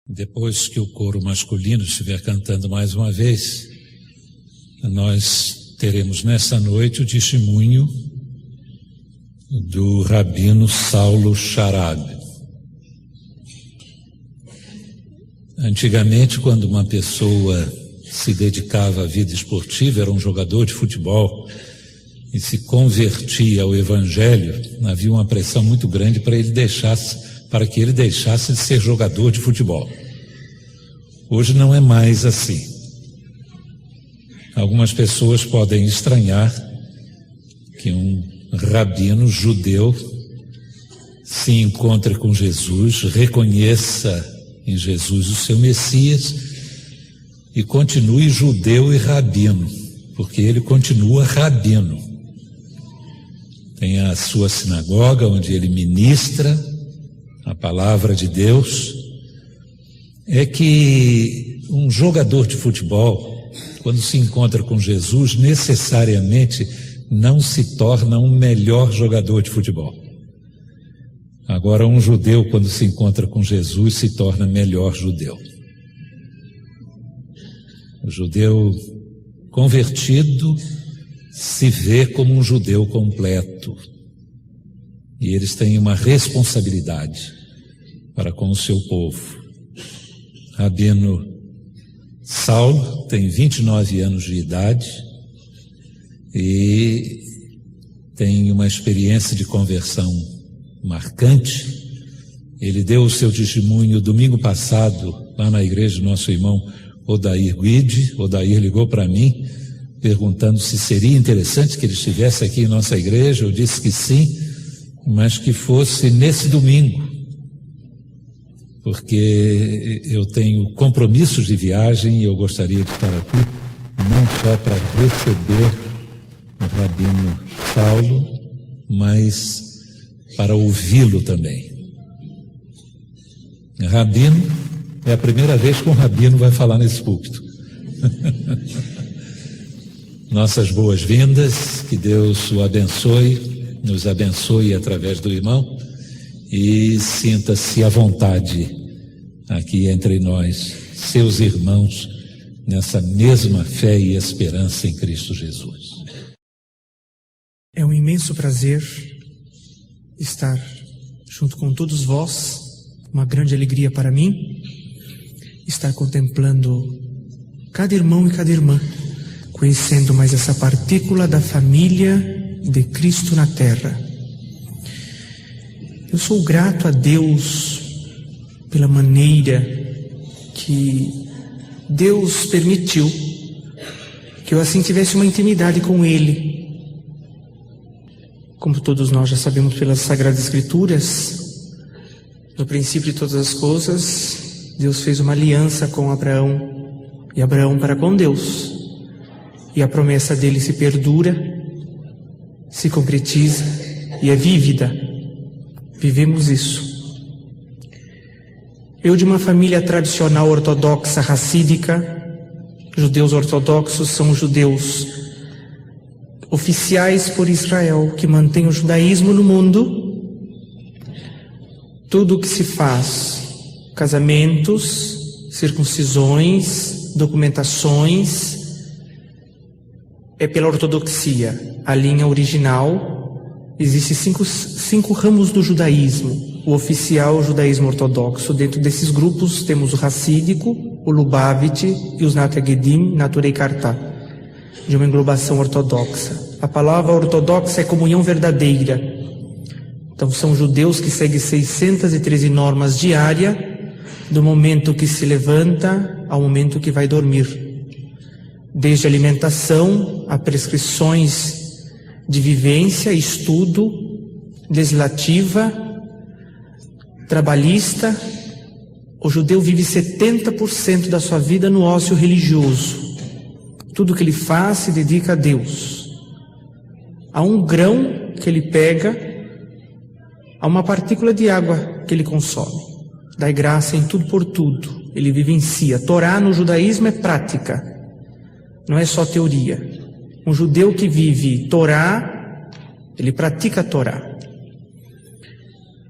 Depois que o coro masculino estiver cantando mais uma vez, nós teremos nesta noite o testemunho do Rabino Saulo Sharabi. Antigamente, quando uma pessoa se dedicava à vida esportiva, era um jogador de futebol e se convertia ao Evangelho, havia uma pressão muito grande para que ele deixasse de ser jogador de futebol. Hoje não é mais assim. Algumas pessoas podem estranhar que um rabino judeu se encontre com Jesus, reconheça em Jesus o seu Messias e continue judeu e rabino, porque ele continua rabino. Tem a sua sinagoga onde ele ministra a palavra de Deus. É que um jogador de futebol, quando se encontra com Jesus, necessariamente não se torna um melhor jogador de futebol. Agora, um judeu, quando se encontra com Jesus, se torna melhor judeu. O judeu convertido se vê como um judeu completo. E eles têm uma responsabilidade para com o seu povo. Rabino Saulo tem 29 anos de idade e tem uma experiência de conversão marcante. Ele deu o seu testemunho domingo passado lá na igreja do nosso irmão Odair Guide. Odair ligou para mim perguntando se seria interessante que ele estivesse aqui em nossa igreja. Eu disse que sim, mas que fosse nesse domingo, porque eu tenho compromissos de viagem e eu gostaria de estar aqui não só para receber o Rabino Saulo, mas para ouvi-lo também. Rabino, é a primeira vez que um rabino vai falar nesse púlpito. Nossas boas-vindas, que Deus o abençoe, nos abençoe através do irmão e sinta-se à vontade aqui entre nós, seus irmãos, nessa mesma fé e esperança em Cristo Jesus. É um imenso prazer estar junto com todos vós, uma grande alegria para mim, estar contemplando cada irmão e cada irmã, conhecendo mais essa partícula da família de Cristo na terra. Eu sou grato a Deus pela maneira que Deus permitiu que eu assim tivesse uma intimidade com Ele. Como todos nós já sabemos pelas Sagradas Escrituras, no princípio de todas as coisas, Deus fez uma aliança com Abraão, e Abraão para com Deus. E a promessa dele se perdura, se concretiza e é vívida. Vivemos isso. Eu, de uma família tradicional ortodoxa racídica, judeus ortodoxos são judeus oficiais por Israel, que mantém o judaísmo no mundo. Tudo o que se faz, casamentos, circuncisões, documentações, é pela ortodoxia, a linha original. Existem cinco ramos do judaísmo. O oficial, o judaísmo ortodoxo. Dentro desses grupos temos o racídico, o Lubavitch e os Natagedim, Naturei Kartá, de uma englobação ortodoxa. A palavra ortodoxa é comunhão verdadeira. Então são judeus que seguem 613 normas diárias, do momento que se levanta ao momento que vai dormir. Desde alimentação a prescrições de vivência, estudo, legislativa, trabalhista. O judeu vive 70% da sua vida no ócio religioso. Tudo que ele faz se dedica a Deus. A um grão que ele pega, a uma partícula de água que ele consome. Dai graça em tudo por tudo. Ele vivencia. Torá no judaísmo é prática. Não é só teoria. Um judeu que vive Torá, ele pratica a Torá.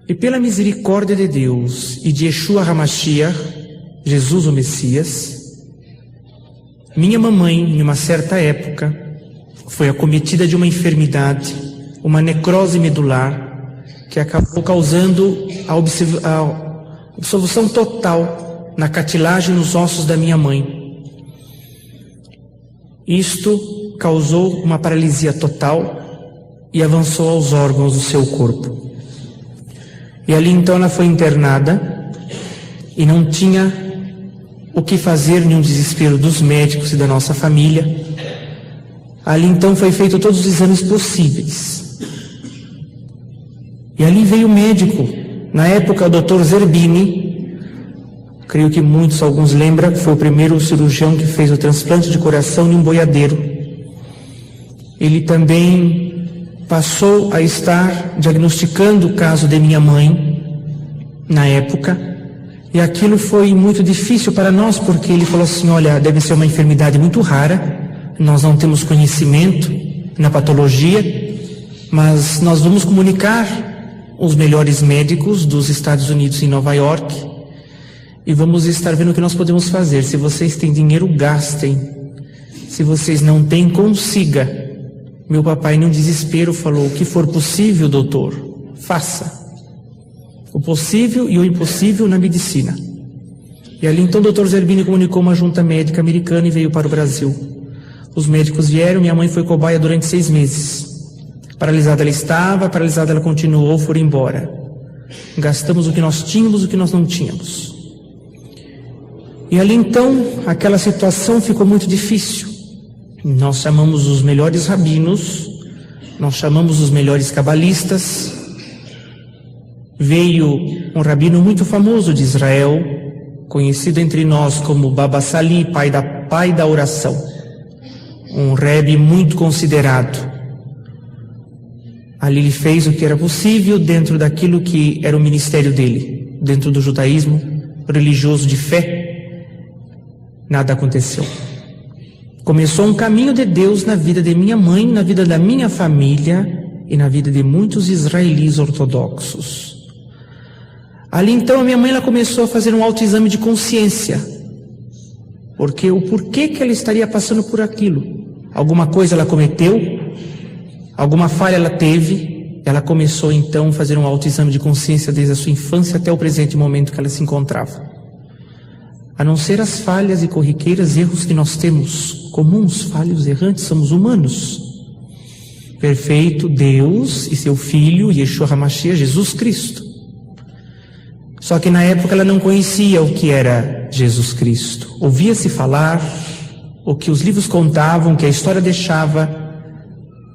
E pela misericórdia de Deus e de Yeshua HaMashiach, Jesus o Messias. Minha mamãe, em uma certa época, foi acometida de uma enfermidade, uma necrose medular, que acabou causando a obstrução total na cartilagem e nos ossos da minha mãe. Isto causou uma paralisia total e avançou aos órgãos do seu corpo. E ali então ela foi internada e não tinha o que fazer, nenhum desespero dos médicos e da nossa família. Ali então foi feito todos os exames possíveis. E ali veio o médico, na época o Dr. Zerbini, creio que muitos, alguns lembram, que foi o primeiro cirurgião que fez o transplante de coração de um boiadeiro. Ele também passou a estar diagnosticando o caso de minha mãe, na época, e aquilo foi muito difícil para nós, porque ele falou assim: olha, deve ser uma enfermidade muito rara, nós não temos conhecimento na patologia, mas nós vamos comunicar os melhores médicos dos Estados Unidos em Nova York e vamos estar vendo o que nós podemos fazer. Se vocês têm dinheiro, gastem. Se vocês não têm, consiga. Meu papai, num desespero, falou: o que for possível, doutor, faça. O possível e o impossível na medicina. E ali então o Dr. Zerbini comunicou uma junta médica americana e veio para o Brasil. Os médicos vieram, minha mãe foi cobaia durante 6 meses. Paralisada ela estava, paralisada ela continuou, foram embora. Gastamos o que nós tínhamos, o que nós não tínhamos. E ali então, aquela situação ficou muito difícil. Nós chamamos os melhores rabinos, nós chamamos os melhores cabalistas. Veio um rabino muito famoso de Israel, conhecido entre nós como Baba Sali, pai da oração. Um rebbe muito considerado. Ali ele fez o que era possível dentro daquilo que era o ministério dele, dentro do judaísmo religioso de fé. Nada aconteceu. Começou um caminho de Deus na vida de minha mãe, na vida da minha família e na vida de muitos israelis ortodoxos. Ali então a minha mãe ela começou a fazer um autoexame de consciência, porque o porquê que ela estaria passando por aquilo. Alguma coisa ela cometeu, alguma falha ela teve. Ela começou então a fazer um autoexame de consciência desde a sua infância até o presente momento que ela se encontrava. A não ser as falhas e corriqueiras, erros que nós temos, comuns, falhos, errantes, somos humanos. Perfeito Deus e seu Filho, Yeshua HaMashiach, Jesus Cristo. Só que na época ela não conhecia o que era Jesus Cristo. Ouvia-se falar, o que os livros contavam, o que a história deixava.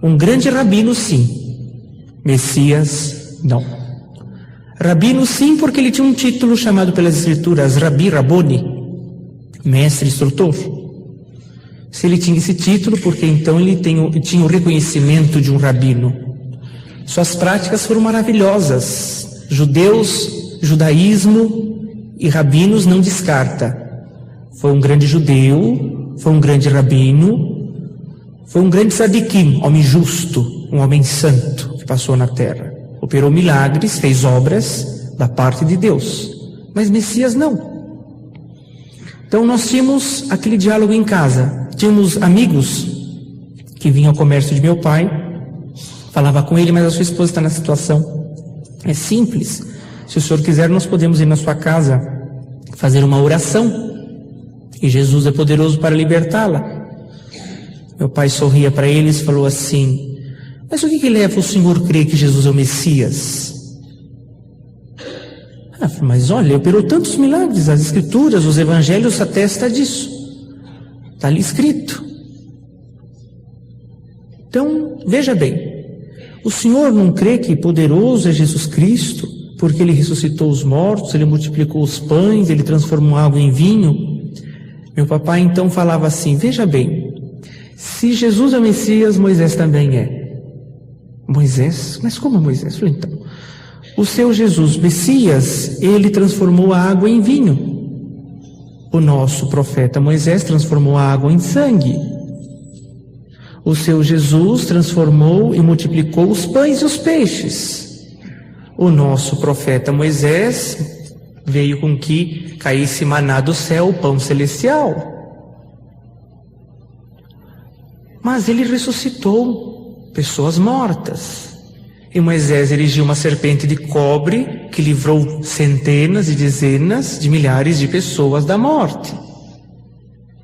Um grande rabino, sim. Messias, não. Rabino, sim, porque ele tinha um título chamado pelas escrituras Rabi Raboni, mestre instrutor. Se ele tinha esse título, porque então ele tinha o reconhecimento de um rabino. Suas práticas foram maravilhosas. Judaísmo e rabinos não descarta. Foi um grande judeu, foi um grande rabino, foi um grande tzadikim, homem justo, um homem santo que passou na terra. Operou milagres, fez obras da parte de Deus. Mas Messias não. Então nós tínhamos aquele diálogo em casa. Tínhamos amigos que vinham ao comércio de meu pai, falava com ele: mas a sua esposa está na situação. É simples. Se o senhor quiser, nós podemos ir na sua casa fazer uma oração. E Jesus é poderoso para libertá-la. Meu pai sorria para eles e falou assim: mas o que leva o senhor a crer que Jesus é o Messias? Mas olha, operou tantos milagres, as escrituras, os evangelhos atestam disso. Está ali escrito. Então, veja bem, o senhor não crê que poderoso é Jesus Cristo? Porque ele ressuscitou os mortos, ele multiplicou os pães, ele transformou água em vinho. Meu papai então falava assim: veja bem, se Jesus é o Messias, Moisés também é. Moisés? Mas como é Moisés? Eu falei: então, o seu Jesus, Messias, ele transformou a água em vinho. O nosso profeta Moisés transformou a água em sangue. O seu Jesus transformou e multiplicou os pães e os peixes. O nosso profeta Moisés veio com que caísse maná do céu, o pão celestial. Mas ele ressuscitou pessoas mortas. E Moisés erigiu uma serpente de cobre que livrou centenas e dezenas de milhares de pessoas da morte.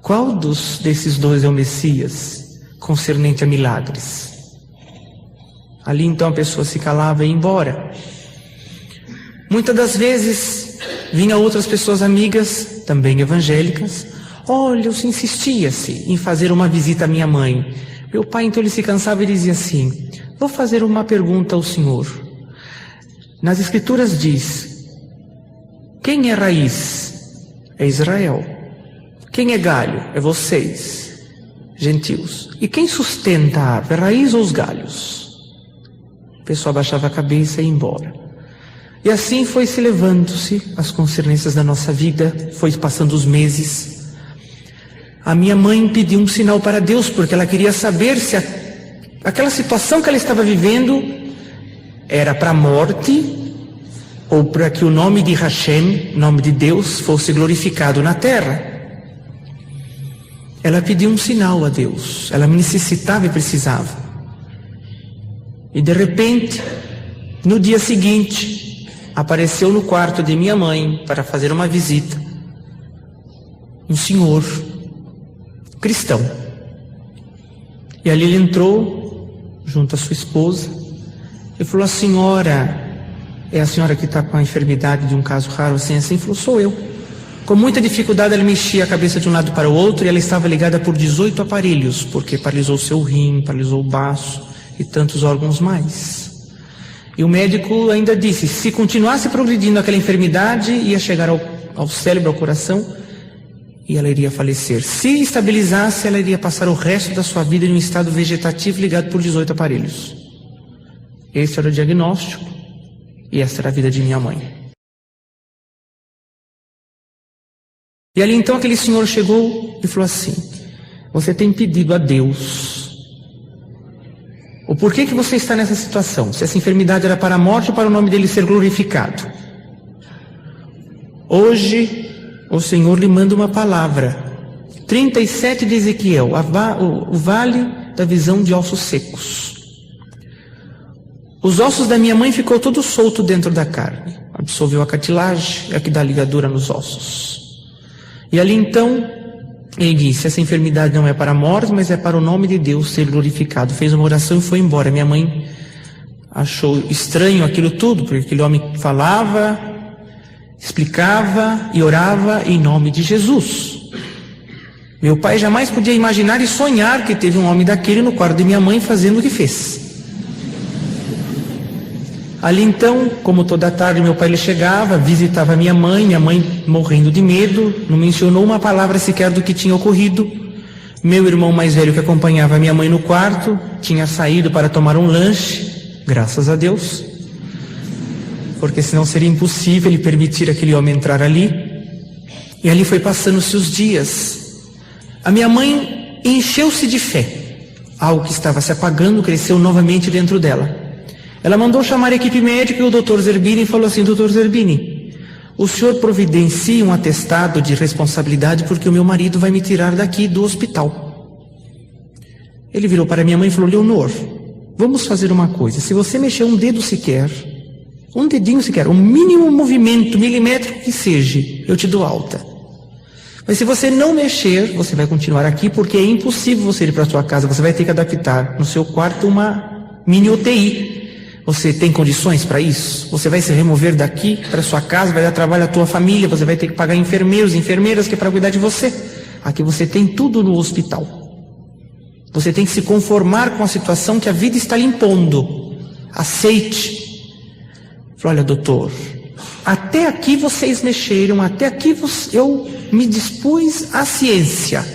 Qual desses dois é o Messias, concernente a milagres? Ali então a pessoa se calava e ia embora. Muitas das vezes vinham outras pessoas amigas, também evangélicas. Olha, eu insistia-se em fazer uma visita à minha mãe. Meu pai então ele se cansava e dizia assim: vou fazer uma pergunta ao senhor. Nas escrituras diz: quem é raiz? É Israel. Quem é galho? É vocês, gentios. E quem sustenta a árvore? A raiz ou os galhos? A pessoa abaixava a cabeça e ia embora. E assim foi se levando-se as concernências da nossa vida, foi passando os meses. A minha mãe pediu um sinal para Deus, porque ela queria saber se aquela situação que ela estava vivendo era para a morte ou para que o nome de Hashem, nome de Deus, fosse glorificado na terra. Ela pediu um sinal a Deus, ela me necessitava e precisava. E de repente, no dia seguinte, apareceu no quarto de minha mãe para fazer uma visita um senhor cristão. E ali ele entrou junto à sua esposa e falou: a senhora é a senhora que está com a enfermidade de um caso raro assim? Falou: sou eu. Com muita dificuldade ele mexia a cabeça de um lado para o outro e ela estava ligada por 18 aparelhos, porque paralisou seu rim, paralisou o baço e tantos órgãos mais. E o médico ainda disse: se continuasse progredindo aquela enfermidade, ia chegar ao cérebro, ao coração, e ela iria falecer. Se estabilizasse, ela iria passar o resto da sua vida em um estado vegetativo ligado por 18 aparelhos. Esse era o diagnóstico e essa era a vida de minha mãe. E ali então aquele senhor chegou e falou assim: você tem pedido a Deus o porquê que você está nessa situação, se essa enfermidade era para a morte ou para o nome dele ser glorificado. Hoje o Senhor lhe manda uma palavra. 37 de Ezequiel, o vale da visão de ossos secos. Os ossos da minha mãe ficou todo solto dentro da carne, absorveu a cartilagem, é que dá ligadura nos ossos. E ali então ele disse: essa enfermidade não é para a morte, mas é para o nome de Deus ser glorificado. Fez uma oração e foi embora. Minha mãe achou estranho aquilo tudo, porque aquele homem falava, explicava e orava em nome de Jesus. Meu pai jamais podia imaginar e sonhar que teve um homem daquele no quarto de minha mãe fazendo o que fez. Ali então, como toda tarde meu pai ele chegava, visitava minha mãe morrendo de medo, não mencionou uma palavra sequer do que tinha ocorrido. Meu irmão mais velho que acompanhava minha mãe no quarto, tinha saído para tomar um lanche, graças a Deus, porque senão seria impossível ele permitir aquele homem entrar ali. E ali foi passando-se os dias. A minha mãe encheu-se de fé. Algo que estava se apagando cresceu novamente dentro dela. Ela mandou chamar a equipe médica e o Dr. Zerbini falou assim: Dr. Zerbini, o senhor providencia um atestado de responsabilidade porque o meu marido vai me tirar daqui do hospital. Ele virou para minha mãe e falou: Leonor, vamos fazer uma coisa. Se você mexer um dedo sequer, um dedinho sequer, um mínimo movimento milimétrico que seja, eu te dou alta. Mas se você não mexer, você vai continuar aqui, porque é impossível você ir para a sua casa. Você vai ter que adaptar no seu quarto uma mini UTI. Você tem condições para isso? Você vai se remover daqui para sua casa, vai dar trabalho à tua família, você vai ter que pagar enfermeiros, enfermeiras que é para cuidar de você. Aqui você tem tudo no hospital. Você tem que se conformar com a situação que a vida está lhe impondo. Aceite. Falei: olha, doutor, até aqui vocês mexeram, até aqui eu me dispus à ciência,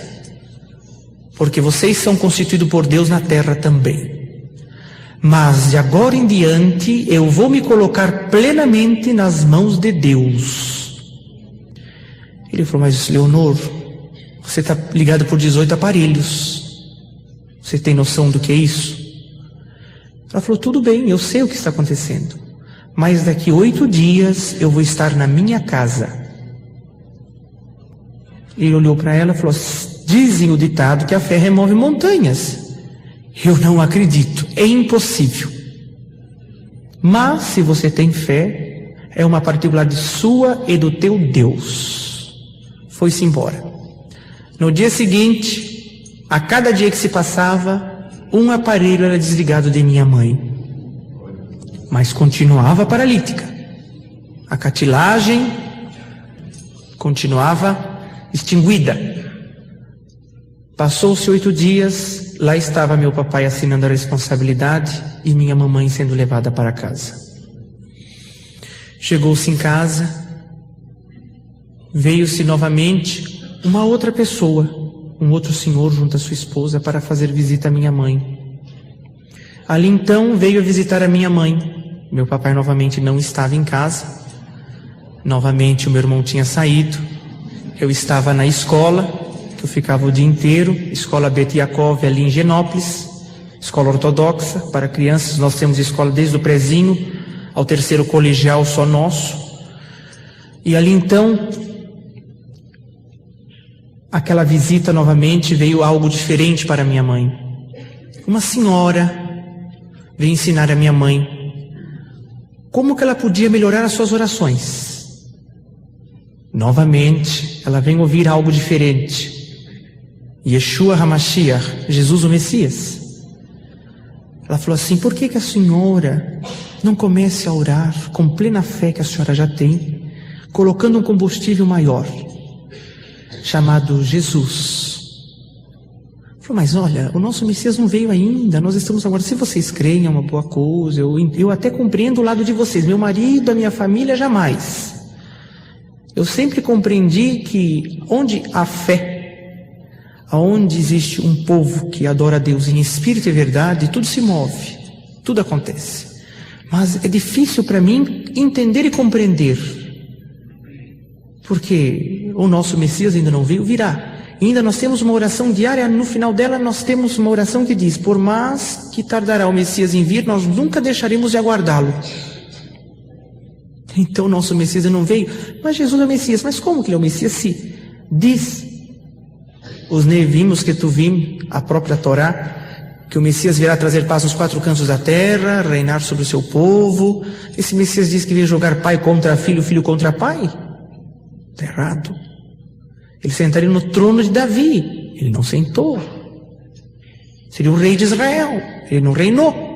porque vocês são constituídos por Deus na terra também. Mas de agora em diante eu vou me colocar plenamente nas mãos de Deus. Ele falou: mas Leonor, você está ligado por 18 aparelhos. Você tem noção do que é isso? Ela falou: tudo bem, eu sei o que está acontecendo. mas daqui 8 dias eu vou estar na minha casa. Ele olhou para ela e falou: dizem o ditado que a fé remove montanhas. Eu não acredito, é impossível. Mas se você tem fé, é uma particularidade sua e do teu Deus. Foi-se embora. No dia seguinte, a cada dia que se passava, um aparelho era desligado de minha mãe, mas continuava paralítica. A cartilagem continuava extinguida. Passou-se 8 dias, lá estava meu papai assinando a responsabilidade e minha mamãe sendo levada para casa. Chegou-se em casa, veio-se novamente uma outra pessoa, um outro senhor junto à sua esposa para fazer visita à minha mãe. Ali então veio a visitar a minha mãe. Meu papai novamente não estava em casa. Novamente o meu irmão tinha saído. Eu estava na escola, que eu ficava o dia inteiro, escola Bet Yaakov ali em Genópolis, escola ortodoxa para crianças. Nós temos escola desde o prezinho ao 3º colegial só nosso. E ali então, aquela visita novamente veio algo diferente para minha mãe. Uma senhora veio ensinar a minha mãe como que ela podia melhorar as suas orações. Novamente, ela vem ouvir algo diferente. Yeshua HaMashiach, Jesus o Messias. Ela falou assim: por que a senhora não comece a orar com plena fé que a senhora já tem, colocando um combustível maior, chamado Jesus? Falou: mas olha, o nosso Messias não veio ainda, nós estamos agora, se vocês creem é uma boa coisa, eu até compreendo o lado de vocês, meu marido, a minha família, jamais. Eu sempre compreendi que onde há fé, aonde existe um povo que adora a Deus em espírito e verdade, tudo se move, tudo acontece. Mas é difícil para mim entender e compreender, porque o nosso Messias ainda não veio, virá. E ainda nós temos uma oração diária, no final dela nós temos uma oração que diz: por mais que tardará o Messias em vir, nós nunca deixaremos de aguardá-lo. Então nosso Messias não veio, mas Jesus é o Messias. Mas como que ele é o Messias? Se diz os Nevimos que tu vim, a própria Torá, que o Messias virá trazer paz nos 4 cantos da terra, reinar sobre o seu povo. Esse Messias diz que veio jogar pai contra filho, filho contra pai. Está errado. Ele sentaria no trono de Davi, ele não sentou. Seria o rei de Israel, ele não reinou.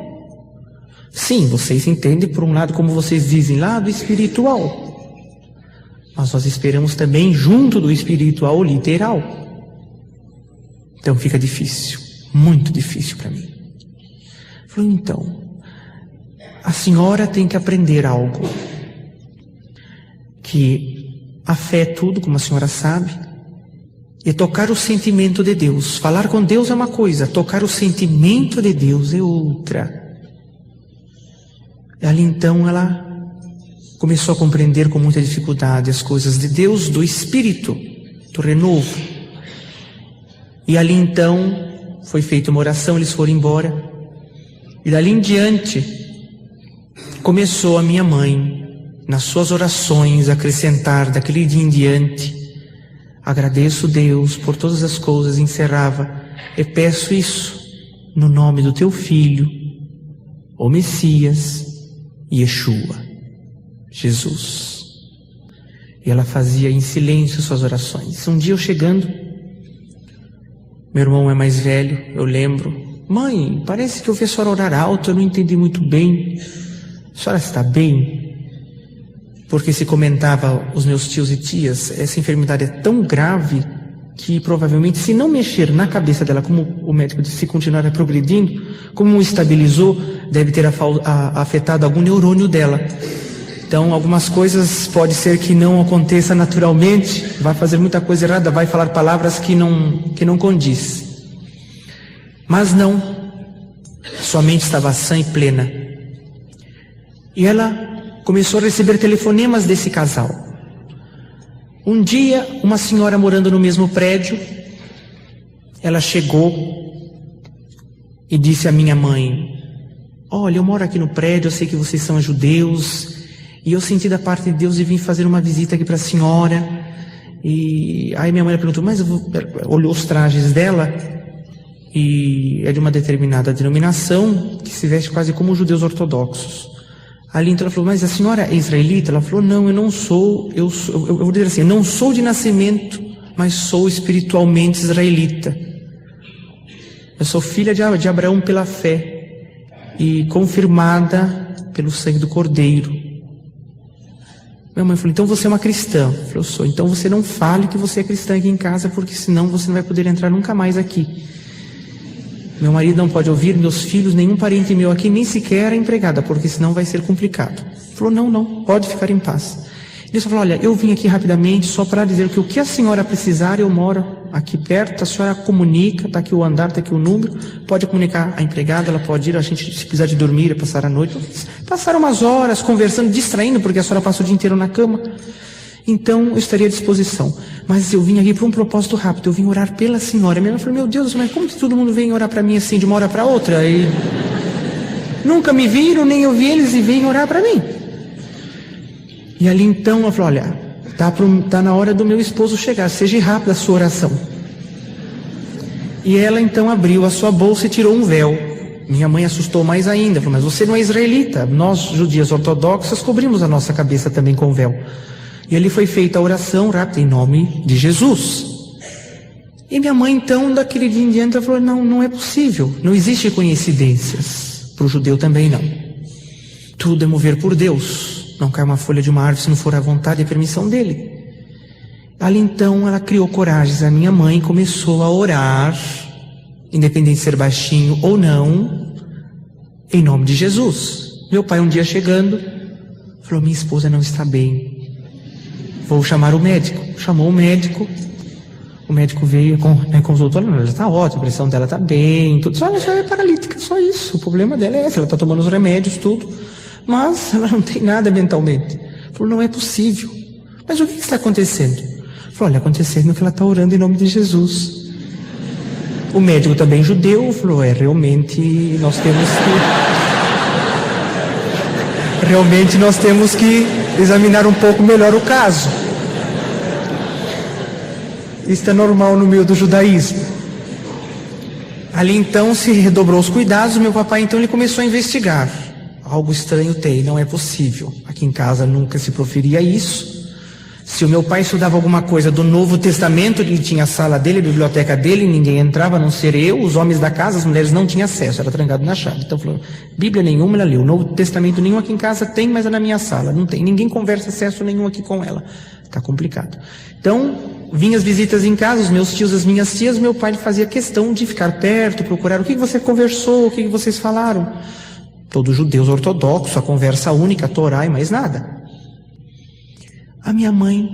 Sim, vocês entendem por um lado, como vocês dizem, lado espiritual. Mas nós esperamos também junto do espiritual literal. Então fica difícil, muito difícil para mim. Falei: então, a senhora tem que aprender algo. Que a fé é tudo, como a senhora sabe. E tocar o sentimento de Deus. Falar com Deus é uma coisa, tocar o sentimento de Deus é outra. Ali então ela começou a compreender com muita dificuldade as coisas de Deus, do Espírito, do renovo. E ali então foi feita uma oração, eles foram embora. E dali em diante começou a minha mãe, nas suas orações, a acrescentar daquele dia em diante: agradeço Deus por todas as coisas, encerrava: e peço isso no nome do teu Filho, o Messias, Yeshua, Jesus. E ela fazia em silêncio suas orações. Um dia eu chegando, meu irmão é mais velho, eu lembro: mãe, parece que eu vi a senhora orar alto, eu não entendi muito bem. A senhora está bem? Porque se comentava os meus tios e tias, essa enfermidade é tão grave que provavelmente, se não mexer na cabeça dela, como o médico disse, se continuar progredindo, como estabilizou, deve ter afetado algum neurônio dela. Então, algumas coisas pode ser que não aconteça naturalmente, vai fazer muita coisa errada, vai falar palavras que não condiz. Mas não, sua mente estava sã e plena. E ela começou a receber telefonemas desse casal. Um dia, uma senhora morando no mesmo prédio, ela chegou e disse à minha mãe: olha, eu moro aqui no prédio, eu sei que vocês são judeus, e eu senti da parte de Deus de vir fazer uma visita aqui para a senhora. E aí minha mãe perguntou, mas olhou os trajes dela, e é de uma determinada denominação, que se veste quase como os judeus ortodoxos. Ali então ela falou, mas a senhora é israelita? Ela falou, não, eu não sou, eu vou dizer assim, eu não sou de nascimento, mas sou espiritualmente israelita. Eu sou filha de Abraão pela fé e confirmada pelo sangue do Cordeiro. Minha mãe falou, então você é uma cristã? Eu falei, eu sou. Então você não fale que você é cristã aqui em casa, porque senão você não vai poder entrar nunca mais aqui. Meu marido não pode ouvir, meus filhos, nenhum parente meu aqui, nem sequer a empregada, porque senão vai ser complicado. Ele falou, não, pode ficar em paz. Ele só falou, olha, eu vim aqui rapidamente só para dizer que o que a senhora precisar, eu moro aqui perto, a senhora comunica, está aqui o andar, está aqui o número, pode comunicar a empregada, ela pode ir, a gente, se precisar de dormir, passar a noite. Passaram umas horas conversando, distraindo, porque a senhora passa o dia inteiro na cama. Então, eu estaria à disposição. Mas eu vim aqui para um propósito rápido, eu vim orar pela senhora. Minha mãe falou, meu Deus, mas como que todo mundo vem orar para mim assim, de uma hora para outra? E nunca me viram, nem eu vi eles e vêm orar para mim. E ali então, ela falou, olha, tá na hora do meu esposo chegar, seja rápida a sua oração. E ela então abriu a sua bolsa e tirou um véu. Minha mãe assustou mais ainda, falou, mas você não é israelita, nós judias ortodoxas cobrimos a nossa cabeça também com véu. E ali foi feita a oração rápida em nome de Jesus. E minha mãe então, daquele dia em diante, ela falou, não é possível, não existe coincidências, para o judeu também não. Tudo é mover por Deus, não cai uma folha de uma árvore se não for a vontade e a permissão dele. Ali então ela criou coragem, a minha mãe começou a orar, independente de ser baixinho ou não, em nome de Jesus. Meu pai um dia chegando, falou, minha esposa não está bem, vou chamar o médico. Chamou o médico veio, consultou, ela está ótima, a pressão dela está bem, tudo, só ela é paralítica, só isso, o problema dela é esse, ela está tomando os remédios, tudo, mas ela não tem nada mentalmente. Falou, não é possível. Mas o que está acontecendo? Falou, olha, acontecendo que ela está orando em nome de Jesus. O médico também judeu falou, realmente nós temos que examinar um pouco melhor o caso. Isso é normal no meio do judaísmo. Ali então se redobrou os cuidados, meu papai então ele começou a investigar. Algo estranho tem, não é possível. Aqui em casa nunca se proferia isso. Se o meu pai estudava alguma coisa do Novo Testamento, ele tinha a sala dele, a biblioteca dele, ninguém entrava, a não ser eu, os homens da casa, as mulheres não tinham acesso, era trancado na chave. Então falou, Bíblia nenhuma ela leu, Novo Testamento nenhum aqui em casa tem, mas é na minha sala, não tem, ninguém conversa acesso nenhum aqui com ela. Está complicado. Então, vinham as visitas em casa, os meus tios, as minhas tias, meu pai fazia questão de ficar perto, procurar o que você conversou, o que vocês falaram. Todos judeus ortodoxos, a conversa única, a Torá e mais nada. A minha mãe,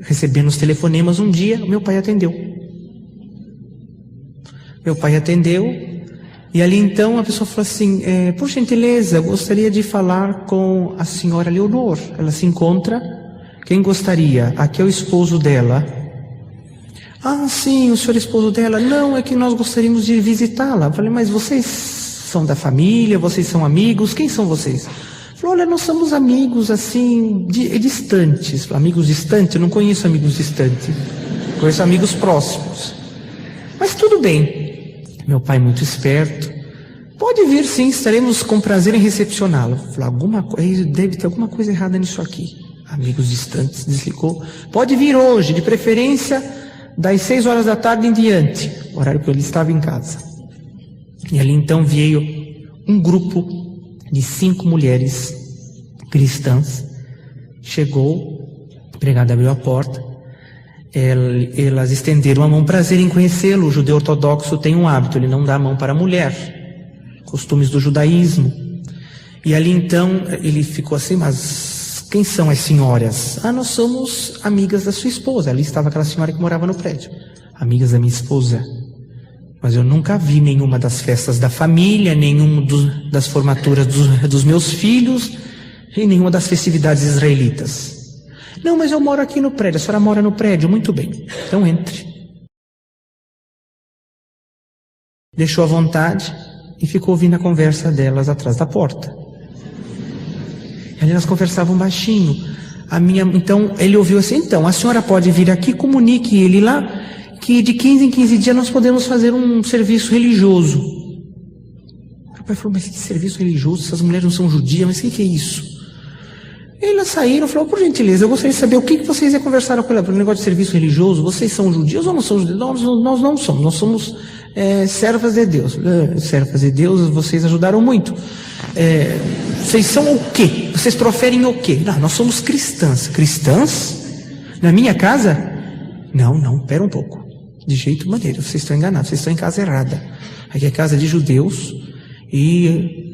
recebendo os telefonemas um dia, meu pai atendeu. Meu pai atendeu, e ali então a pessoa falou assim, por gentileza, gostaria de falar com a senhora Leonor. Ela se encontra, quem gostaria? Aqui é o esposo dela. Ah, sim, o senhor é esposo dela? Não, é que nós gostaríamos de visitá-la. Eu falei, mas vocês são da família, vocês são amigos, quem são vocês? Falou, olha, nós somos amigos assim, distantes. Amigos distantes? Eu não conheço amigos distantes. Conheço amigos próximos. Mas tudo bem. Meu pai muito esperto. Pode vir sim, estaremos com prazer em recepcioná-lo. Falei, deve ter alguma coisa errada nisso aqui. Amigos distantes, desligou. Pode vir hoje, de preferência das 6 horas da tarde em diante. Horário que ele estava em casa. E ali então veio um grupo de 5 mulheres cristãs, chegou, a empregada abriu a porta, elas estenderam a mão, prazer em conhecê-lo. O judeu ortodoxo tem um hábito, ele não dá a mão para a mulher, costumes do judaísmo. E ali então ele ficou assim, mas quem são as senhoras? Ah, nós somos amigas da sua esposa. Ali estava aquela senhora que morava no prédio, amigas da minha esposa. Mas eu nunca vi nenhuma das festas da família, nenhuma das formaturas dos meus filhos, e nenhuma das festividades israelitas. Não, mas eu moro aqui no prédio. A senhora mora no prédio? Muito bem. Então entre. Deixou à vontade, e ficou ouvindo a conversa delas atrás da porta. E ali elas conversavam baixinho. Então ele ouviu assim: então, a senhora pode vir aqui, comunique ele lá, que de 15 em 15 dias nós podemos fazer um serviço religioso. O pai falou: mas que serviço religioso? Essas mulheres não são judias, mas o que é isso? E elas saíram e falaram: por gentileza, eu gostaria de saber o que vocês conversaram com ela. Para o negócio de serviço religioso, vocês são judios ou não são judios? Nós não somos, nós somos servas de Deus. Servas de Deus, vocês ajudaram muito. Vocês são o quê? Vocês proferem o quê? Não, nós somos cristãs. Cristãs? Na minha casa? Não, pera um pouco. De jeito maneiro, vocês estão enganados, vocês estão em casa errada. Aqui é casa de judeus.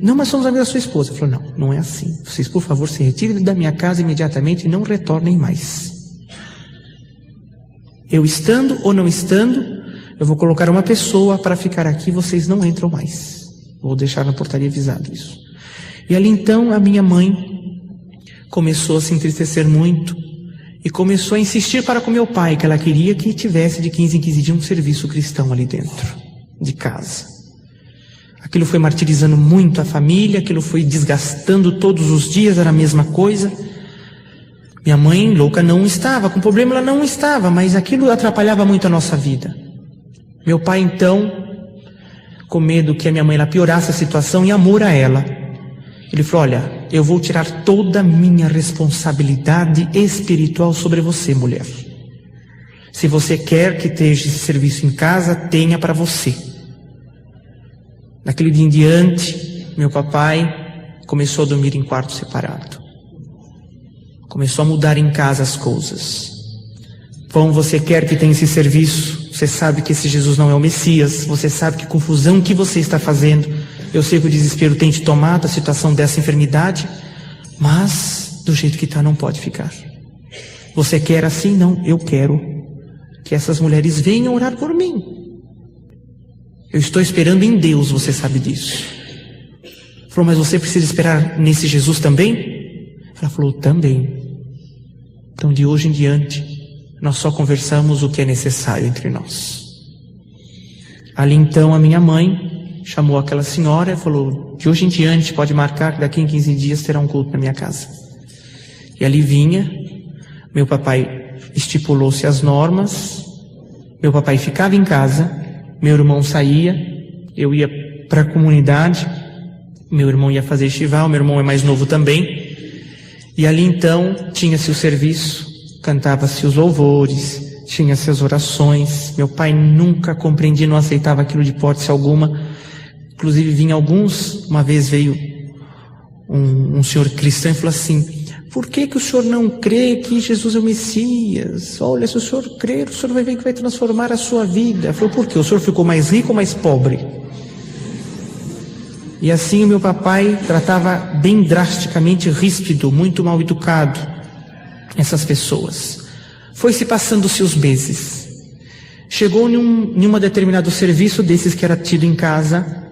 Não, mas somos amigos da sua esposa. Ele falou: não é assim. Vocês, por favor, se retirem da minha casa imediatamente e não retornem mais. Eu estando ou não estando, eu vou colocar uma pessoa para ficar aqui, vocês não entram mais. Vou deixar na portaria avisado isso. E ali então a minha mãe começou a se entristecer muito e começou a insistir para com meu pai que ela queria que tivesse de 15 em 15 dias um serviço cristão ali dentro de casa. Aquilo foi martirizando muito a família, aquilo foi desgastando todos os dias, era a mesma coisa. Minha mãe louca não estava, com problema ela não estava, mas aquilo atrapalhava muito a nossa vida. Meu pai então, com medo que a minha mãe ela piorasse a situação e amor a ela, ele falou: olha, eu vou tirar toda a minha responsabilidade espiritual sobre você, mulher. Se você quer que esteja esse serviço em casa, tenha para você. Naquele dia em diante, meu papai começou a dormir em quarto separado. Começou a mudar em casa as coisas. Bom, você quer que tenha esse serviço? Você sabe que esse Jesus não é o Messias. Você sabe que confusão que você está fazendo. Eu sei que o desespero tem te tomado, a situação dessa enfermidade. Mas, do jeito que está, não pode ficar. Você quer assim? Não, eu quero que essas mulheres venham orar por mim. Eu estou esperando em Deus, você sabe disso. Falou: mas você precisa esperar nesse Jesus também? Ela falou: também. Então de hoje em diante, nós só conversamos o que é necessário entre nós. Ali então a minha mãe chamou aquela senhora e falou: de hoje em diante pode marcar que daqui em 15 dias terá um culto na minha casa. E ali vinha, meu papai estipulou-se as normas, meu papai ficava em casa, meu irmão saía, eu ia para a comunidade, meu irmão ia fazer estival, meu irmão é mais novo também. E ali então tinha-se o serviço, cantava-se os louvores, tinha-se as orações. Meu pai nunca compreendia, não aceitava aquilo de hipótese alguma. Inclusive vinha alguns, uma vez veio um senhor cristão e falou assim: por que o senhor não crê que Jesus é o Messias? Olha, se o senhor crer, o senhor vai ver que vai transformar a sua vida. Falou: por quê? O senhor ficou mais rico ou mais pobre? E assim o meu papai tratava bem drasticamente, ríspido, muito mal educado essas pessoas. Foi-se passando-se os meses. Chegou em um determinado serviço desses que era tido em casa.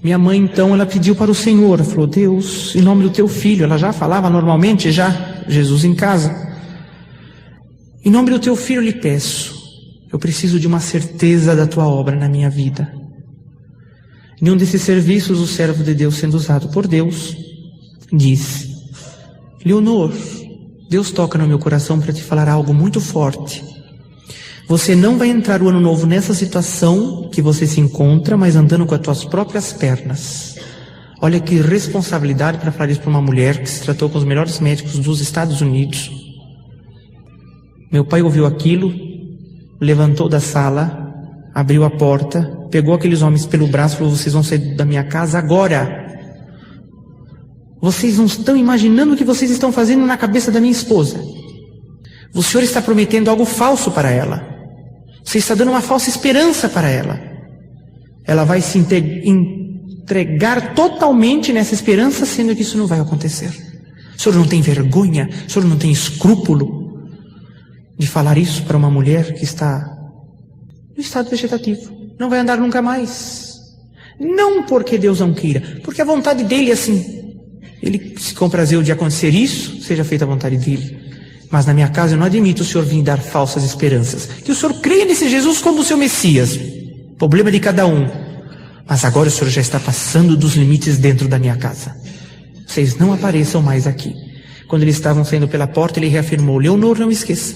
Minha mãe então, ela pediu para o Senhor, ela falou: Deus, em nome do teu filho, ela já falava normalmente, já, Jesus em casa. Em nome do teu filho lhe peço, eu preciso de uma certeza da tua obra na minha vida. Em um desses serviços, o servo de Deus, sendo usado por Deus, disse: Leonor, Deus toca no meu coração para te falar algo muito forte. Você não vai entrar o ano novo nessa situação que você se encontra, mas andando com as tuas próprias pernas. Olha que responsabilidade para falar isso para uma mulher que se tratou com os melhores médicos dos Estados Unidos. Meu pai ouviu aquilo, levantou da sala, abriu a porta, pegou aqueles homens pelo braço e falou: vocês vão sair da minha casa agora. Vocês não estão imaginando o que vocês estão fazendo na cabeça da minha esposa. O senhor está prometendo algo falso para ela. Você está dando uma falsa esperança para ela. Ela vai se entregar totalmente nessa esperança, sendo que isso não vai acontecer. O senhor não tem vergonha? O senhor não tem escrúpulo de falar isso para uma mulher que está no estado vegetativo? Não vai andar nunca mais. Não porque Deus não queira, porque a vontade dele é assim. Ele se comprazeu de acontecer isso, seja feita a vontade dele. Mas na minha casa eu não admito o senhor vir dar falsas esperanças. Que o senhor creia nesse Jesus como o seu Messias. Problema de cada um. Mas agora o senhor já está passando dos limites dentro da minha casa. Vocês não apareçam mais aqui. Quando eles estavam saindo pela porta, ele reafirmou: Leonor, não esqueça.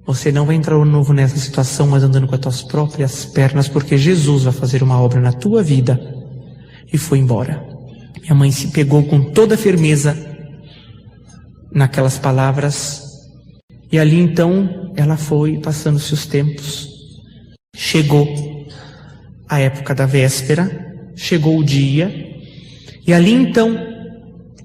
Você não vai entrar de novo nessa situação, mas andando com as tuas próprias pernas, porque Jesus vai fazer uma obra na tua vida. E foi embora. Minha mãe se pegou com toda a firmeza naquelas palavras. E ali então, ela foi passando-se os tempos. Chegou a época da véspera, chegou o dia. E ali então,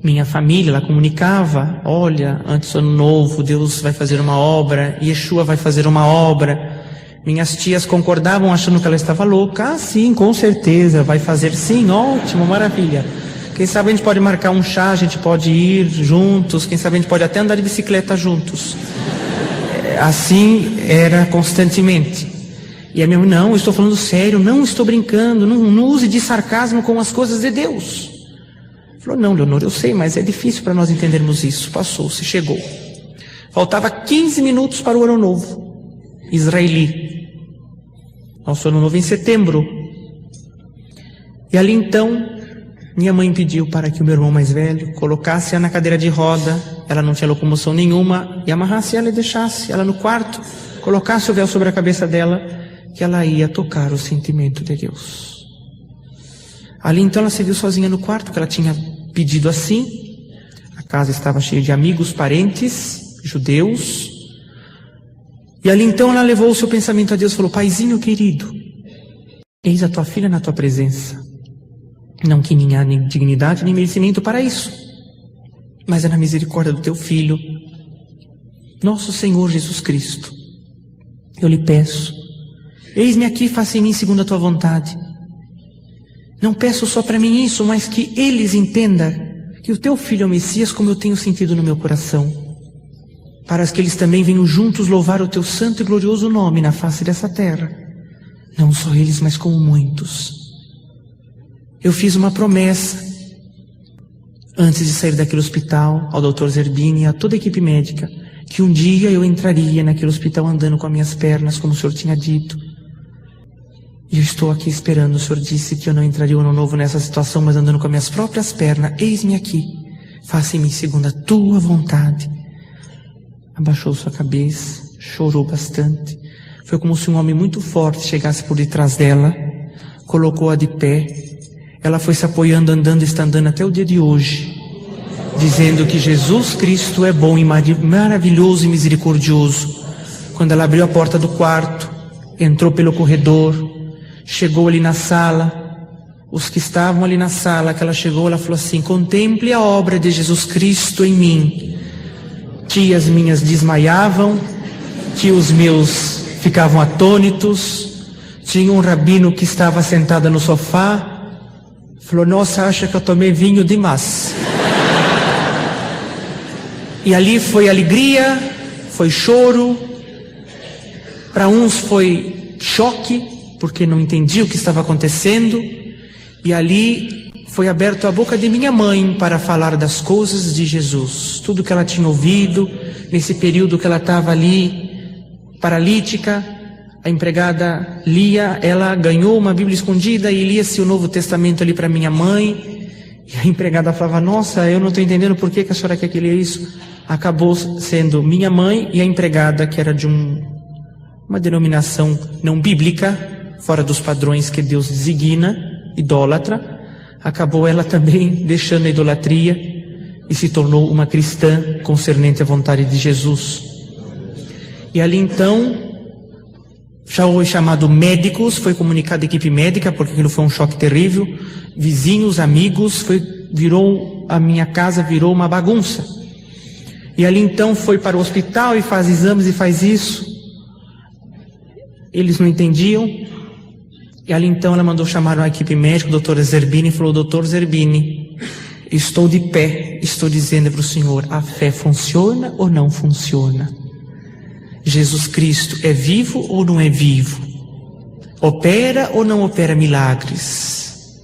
minha família, ela comunicava: olha, antes do ano novo, Deus vai fazer uma obra, Yeshua vai fazer uma obra. Minhas tias concordavam, achando que ela estava louca. Ah, sim, com certeza, vai fazer sim, ótimo, maravilha. Quem sabe a gente pode marcar um chá, a gente pode ir juntos, quem sabe a gente pode até andar de bicicleta juntos. Assim era constantemente. E a minha mãe: não, eu estou falando sério, não estou brincando, não use de sarcasmo com as coisas de Deus. Falou: não, Leonor, eu sei, mas é difícil para nós entendermos isso. Passou-se, chegou. Faltava 15 minutos para o ano novo israeli. Nosso ano novo em setembro. E ali então, minha mãe pediu para que o meu irmão mais velho colocasse ela na cadeira de roda. Ela não tinha locomoção nenhuma. E amarrasse ela e deixasse ela no quarto. Colocasse o véu sobre a cabeça dela, que ela ia tocar o sentimento de Deus. Ali então ela se viu sozinha no quarto, que ela tinha pedido assim. A casa estava cheia de amigos, parentes, judeus. E ali então ela levou o seu pensamento a Deus e falou: Paizinho querido, eis a tua filha na tua presença. Não que nem há nem dignidade nem merecimento para isso, mas é na misericórdia do teu Filho, nosso Senhor Jesus Cristo. Eu lhe peço, eis-me aqui, faça em mim segundo a tua vontade. Não peço só para mim isso, mas que eles entendam que o teu Filho é o Messias, como eu tenho sentido no meu coração, para que eles também venham juntos louvar o teu santo e glorioso nome na face dessa terra. Não só eles, mas como muitos. Eu fiz uma promessa antes de sair daquele hospital ao Dr. Zerbini e a toda a equipe médica, que um dia eu entraria naquele hospital andando com as minhas pernas, como o Senhor tinha dito. E eu estou aqui esperando. O Senhor disse que eu não entraria o ano novo nessa situação, mas andando com as minhas próprias pernas. Eis-me aqui, faça em mim segundo a tua vontade. Abaixou sua cabeça, chorou bastante. Foi como se um homem muito forte chegasse por detrás dela, colocou-a de pé. Ela foi se apoiando, andando, está andando até o dia de hoje, dizendo que Jesus Cristo é bom e maravilhoso e misericordioso. Quando ela abriu a porta do quarto, entrou pelo corredor, chegou ali na sala, os que estavam ali na sala, que ela chegou, ela falou assim: contemple a obra de Jesus Cristo em mim. Tias minhas desmaiavam, tios meus ficavam atônitos, tinha um rabino que estava sentada no sofá, falou: nossa, acha que eu tomei vinho demais. E ali foi alegria, foi choro, para uns foi choque, porque não entendia o que estava acontecendo, e ali foi aberto a boca de minha mãe para falar das coisas de Jesus, tudo que ela tinha ouvido, nesse período que ela estava ali, paralítica. A empregada lia, ela ganhou uma Bíblia escondida e lia-se o Novo Testamento ali para minha mãe, e a empregada falava: nossa, eu não estou entendendo por que a senhora quer que lia isso. Acabou sendo minha mãe e a empregada, que era de uma denominação não bíblica, fora dos padrões que Deus designa, idólatra, acabou ela também deixando a idolatria e se tornou uma cristã concernente à vontade de Jesus. E ali então, já foi chamado médicos, foi comunicado à equipe médica, porque aquilo foi um choque terrível, vizinhos, amigos, a minha casa virou uma bagunça. E ali então foi para o hospital e faz exames e faz isso. Eles não entendiam. E ali então ela mandou chamar a equipe médica, o Dr. Zerbini, e falou: Dr. Zerbini, estou de pé, estou dizendo para o senhor, a fé funciona ou não funciona? Jesus Cristo é vivo ou não é vivo? Opera ou não opera milagres?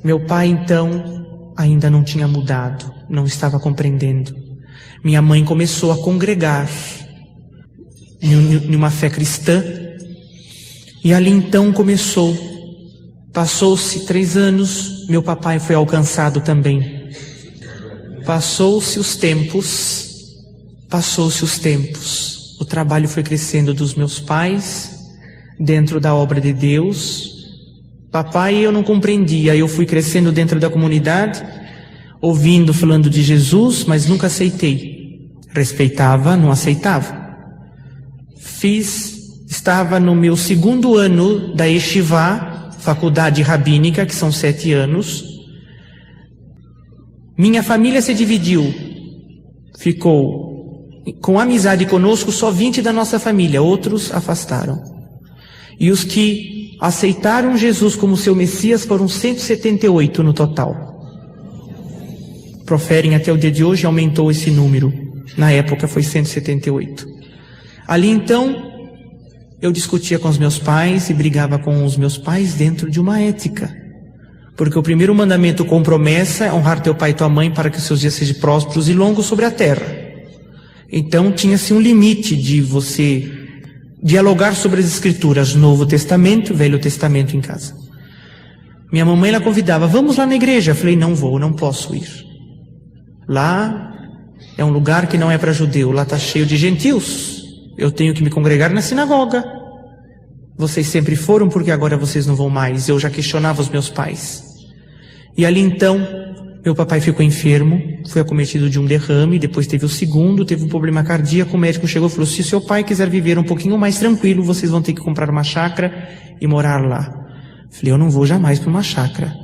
Meu pai então ainda não tinha mudado, não estava compreendendo. Minha mãe começou a congregar em uma fé cristã, e ali então começou Passou-se 3 anos, meu papai foi alcançado também. Passou-se os tempos, o trabalho foi crescendo dos meus pais, dentro da obra de Deus. Papai eu não compreendia, eu fui crescendo dentro da comunidade, ouvindo, falando de Jesus, mas nunca aceitei. Respeitava, não aceitava. Estava no meu 2º ano da Yeshivá, faculdade rabínica, que são 7 anos. Minha família se dividiu. Ficou com amizade conosco só 20 da nossa família, outros afastaram. E os que aceitaram Jesus como seu Messias foram 178 no total. Proferem até o dia de hoje, aumentou esse número. Na época foi 178. Ali então, eu discutia com os meus pais e brigava com os meus pais dentro de uma ética. Porque o primeiro mandamento com promessa é honrar teu pai e tua mãe para que os seus dias sejam prósperos e longos sobre a terra. Então tinha-se um limite de você dialogar sobre as escrituras, Novo Testamento, Velho Testamento em casa. Minha mamãe ela convidava, vamos lá na igreja. Eu falei, não vou, não posso ir. Lá é um lugar que não é para judeu, lá está cheio de gentios. Eu tenho que me congregar na sinagoga. Vocês sempre foram, porque agora vocês não vão mais. Eu já questionava os meus pais. E ali então, meu papai ficou enfermo, foi acometido de um derrame, depois teve o 2º, teve um problema cardíaco. O médico chegou e falou, se seu pai quiser viver um pouquinho mais tranquilo, vocês vão ter que comprar uma chácara e morar lá. Falei, eu não vou jamais para uma chácara.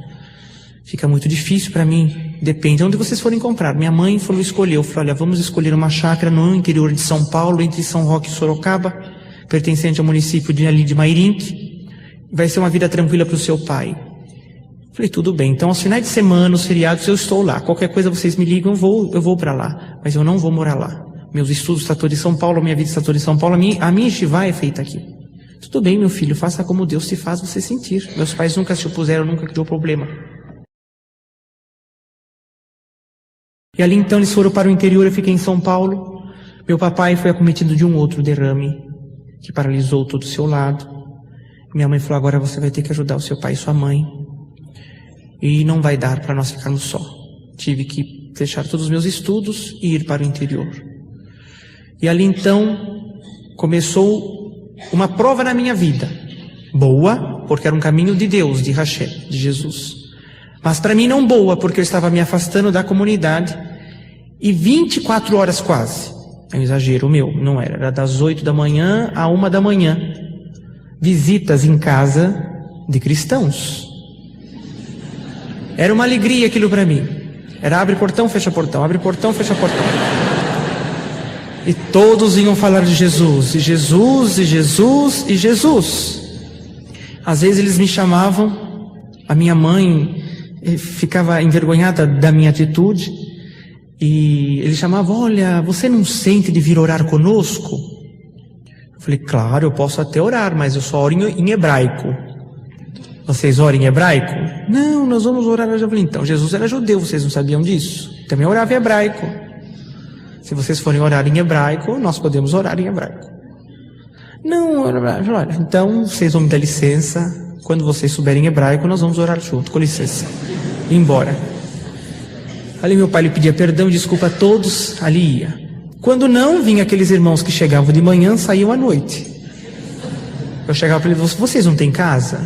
Fica muito difícil para mim. Depende de onde vocês forem comprar. Minha mãe falou, escolheu. Eu falei, olha, vamos escolher uma chácara no interior de São Paulo, entre São Roque e Sorocaba, pertencente ao município de Mairinque. Vai ser uma vida tranquila para o seu pai. Falei, tudo bem. Então, aos finais de semana, os feriados, eu estou lá. Qualquer coisa vocês me ligam, eu vou para lá. Mas eu não vou morar lá. Meus estudos estão todos em São Paulo, minha vida está toda em São Paulo. A minha yeshivá é feita aqui. Tudo bem, meu filho, faça como Deus te faz você sentir. Meus pais nunca se opuseram, nunca criou problema. E ali então eles foram para o interior, eu fiquei em São Paulo. Meu papai foi acometido de um outro derrame, que paralisou todo o seu lado. Minha mãe falou, agora você vai ter que ajudar o seu pai e sua mãe. E não vai dar para nós ficarmos só. Tive que fechar todos os meus estudos e ir para o interior. E ali então começou uma prova na minha vida. Boa, porque era um caminho de Deus, de Hashem, de Jesus. Mas para mim não boa, porque eu estava me afastando da comunidade. E 24 horas quase. É um exagero meu, não era. Era das 8 da manhã à 1 da manhã. Visitas em casa de cristãos. Era uma alegria aquilo para mim. Era abre portão, fecha portão, abre portão, fecha portão. E todos iam falar de Jesus, e Jesus, e Jesus, e Jesus. Às vezes eles me chamavam, a minha mãe ficava envergonhada da minha atitude, e ele chamava, olha, você não sente de vir orar conosco? Eu falei, claro, eu posso até orar, mas eu só oro em hebraico. Vocês oram em hebraico? Não, nós vamos orar. Eu falei, então, Jesus era judeu, vocês não sabiam disso? Também orava em hebraico. Se vocês forem orar em hebraico, nós podemos orar em hebraico. Não, olha, então, vocês vão me dar licença, quando vocês souberem hebraico, nós vamos orar junto, com licença. E embora. Ali meu pai lhe pedia perdão, desculpa a todos, ali ia. Quando não, vinha aqueles irmãos que chegavam de manhã, saíam à noite. Eu chegava para ele, vocês não têm casa?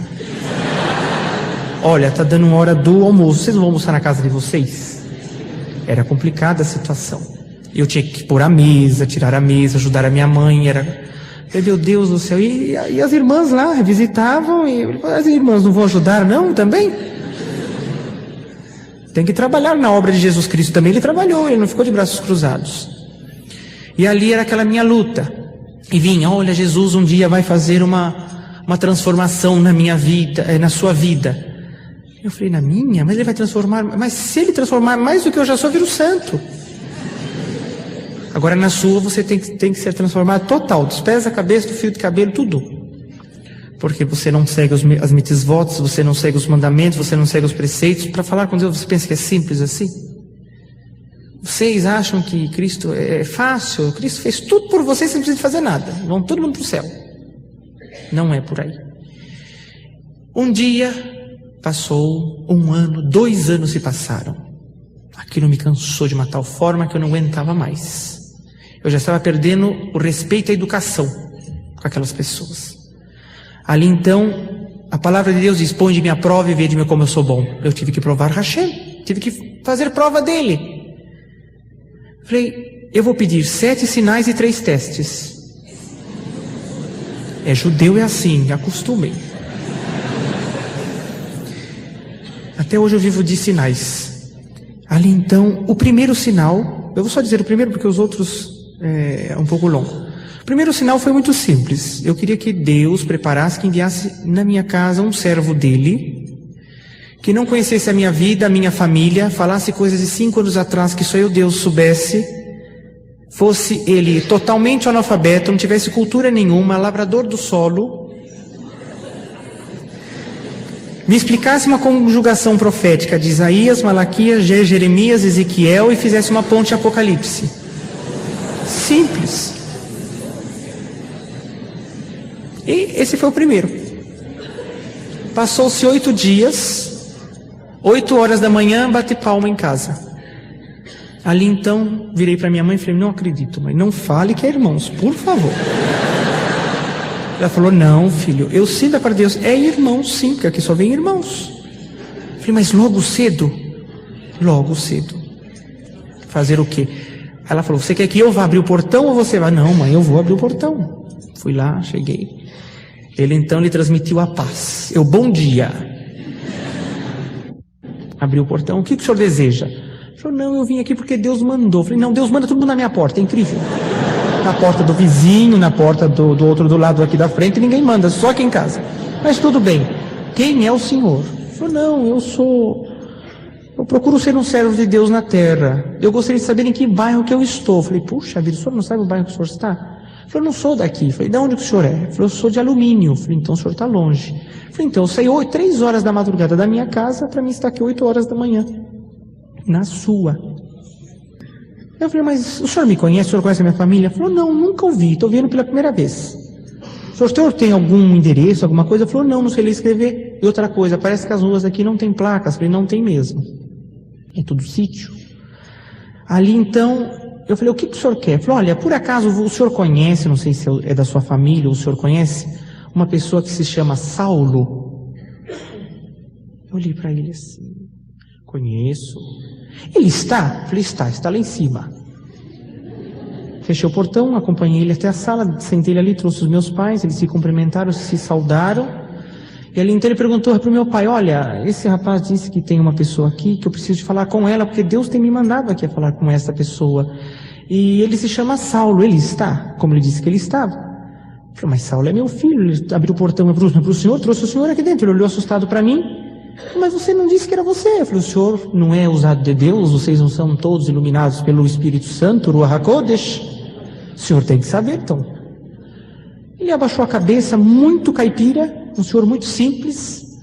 Olha, está dando uma hora do almoço, vocês não vão almoçar na casa de vocês? Era complicada a situação. Eu tinha que pôr a mesa, tirar a mesa, ajudar a minha mãe, meu Deus do céu, e as irmãs lá visitavam, e as irmãs não vão ajudar não, também? Tem que trabalhar na obra de Jesus Cristo também, ele trabalhou, ele não ficou de braços cruzados. E ali era aquela minha luta, e vinha, olha, Jesus um dia vai fazer uma transformação na minha vida, na sua vida. Eu falei, na minha? Mas ele vai transformar, mas se ele transformar mais do que eu já sou, viro santo. Agora na sua você tem que ser transformado total, dos pés à cabeça, do fio de cabelo, tudo. Porque você não segue as mitzvot, você não segue os mandamentos, você não segue os preceitos. Para falar com Deus, você pensa que é simples assim? Vocês acham que Cristo é fácil? Cristo fez tudo por vocês, você não precisa fazer nada. Vão todo mundo para o céu. Não é por aí. Um dia, Passou 1 ano, 2 anos se passaram. Aquilo me cansou de uma tal forma que eu não aguentava mais. Eu já estava perdendo o respeito à educação com aquelas pessoas. Ali então, a palavra de Deus diz: ponde-me à prova e vede-me como eu sou bom. Eu tive que provar Hashem, tive que fazer prova dele. Falei, eu vou pedir 7 sinais e 3 testes. Judeu é assim, acostumem. Até hoje eu vivo de sinais. Ali então, o primeiro sinal, eu vou só dizer o primeiro porque os outros é um pouco longo. O primeiro sinal foi muito simples. Eu queria que Deus preparasse, que enviasse na minha casa um servo dele, que não conhecesse a minha vida, a minha família, falasse coisas de 5 anos atrás que só eu, Deus, soubesse, fosse ele totalmente analfabeto, não tivesse cultura nenhuma, lavrador do solo, me explicasse uma conjugação profética de Isaías, Malaquias, Jeremias, Ezequiel e fizesse uma ponte Apocalipse. Simples. E esse foi o primeiro. Passou-se 8 dias, 8 horas da manhã, bati palma em casa. Ali então, virei para minha mãe e falei, não acredito, mãe, não fale que é irmãos, por favor. Ela falou, não, filho, eu sinto para Deus, é irmãos sim, porque aqui só vem irmãos. Eu falei, mas logo cedo? Logo cedo. Fazer o quê? Ela falou, você quer que eu vá abrir o portão ou você vai? Não, mãe, eu vou abrir o portão. Fui lá, cheguei. Ele então lhe transmitiu a paz. Eu, bom dia. Abriu o portão, o que o senhor deseja? Ele falou, não, eu vim aqui porque Deus mandou. Eu falei, não, Deus manda todo mundo na minha porta, é incrível. Na porta do vizinho, na porta do outro do lado aqui da frente, ninguém manda, só aqui em casa. Mas tudo bem, quem é o senhor? Ele falou, não, eu procuro ser um servo de Deus na terra. Eu gostaria de saber em que bairro que eu estou. Eu falei, puxa vida, o senhor não sabe o bairro que o senhor está? Ele falou, não sou daqui. Eu falei, de onde que o senhor é? Ele falou, eu sou de Alumínio. Eu falei, então o senhor está longe. Eu falei, então eu saí 3 horas da madrugada da minha casa para mim estar aqui 8 horas da manhã. Na sua. Eu falei, mas o senhor me conhece? O senhor conhece a minha família? Ele falou, não, nunca ouvi, estou vendo pela primeira vez. O senhor tem algum endereço, alguma coisa? Ele falou, não sei ler e escrever. E outra coisa, parece que as ruas aqui não tem placas. Eu falei, não tem mesmo. É tudo sítio. Ali então, eu falei, o que o senhor quer? Ele falou, olha, por acaso o senhor conhece, não sei se é da sua família ou o senhor conhece, uma pessoa que se chama Saulo? Eu olhei para ele assim, conheço. Ele está? Eu falei, está lá em cima. Fechei o portão, acompanhei ele até a sala, sentei ele ali, trouxe os meus pais, eles se cumprimentaram, se saudaram. E ali então ele perguntou para o meu pai, olha, esse rapaz disse que tem uma pessoa aqui, que eu preciso de falar com ela, porque Deus tem me mandado aqui a falar com essa pessoa. E ele se chama Saulo, ele está? Como ele disse que ele estava. Eu falei, mas Saulo é meu filho, ele abriu o portão para o senhor, trouxe o senhor aqui dentro, ele olhou assustado para mim. Mas você não disse que era você. Eu falei, o senhor não é usado de Deus, vocês não são todos iluminados pelo Espírito Santo, Ruach HaKodesh? O senhor tem que saber, então. Ele abaixou a cabeça, muito caipira, um senhor muito simples.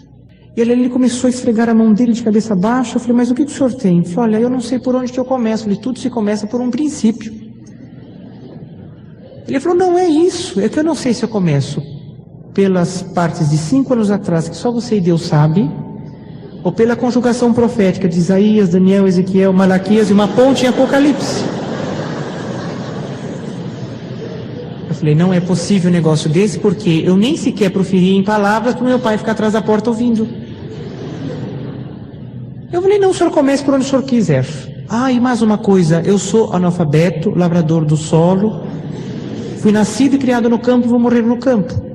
E ele começou a esfregar a mão dele de cabeça baixa. Eu falei, mas o que o senhor tem? Ele falou, olha, eu não sei por onde que eu começo. Eu falei, tudo se começa por um princípio. Ele falou, não é isso, é que eu não sei se eu começo pelas partes de 5 anos atrás, que só você e Deus sabe, ou pela conjugação profética de Isaías, Daniel, Ezequiel, Malaquias e uma ponte em Apocalipse. Eu falei, não é possível um negócio desse, porque eu nem sequer proferi em palavras para o meu pai ficar atrás da porta ouvindo. Eu falei, não, o senhor comece por onde o senhor quiser. E mais uma coisa, eu sou analfabeto, lavrador do solo, fui nascido e criado no campo, vou morrer no campo.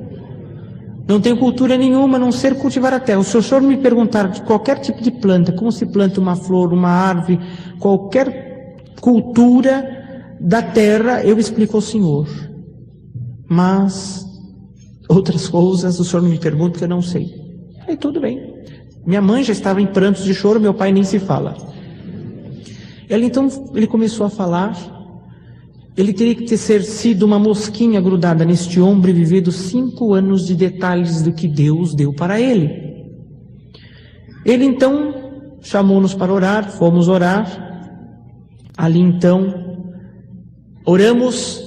Não tenho cultura nenhuma, a não ser cultivar a terra. Se o senhor me perguntar de qualquer tipo de planta, como se planta uma flor, uma árvore, qualquer cultura da terra, eu explico ao senhor. Mas outras coisas o senhor não me pergunta porque eu não sei. Aí tudo bem. Minha mãe já estava em prantos de choro, meu pai nem se fala. Então ele começou a falar. Ele teria que ter sido uma mosquinha grudada neste ombro e vivido 5 anos de detalhes do que Deus deu para ele. Ele então chamou-nos para orar, fomos orar. Ali então, oramos.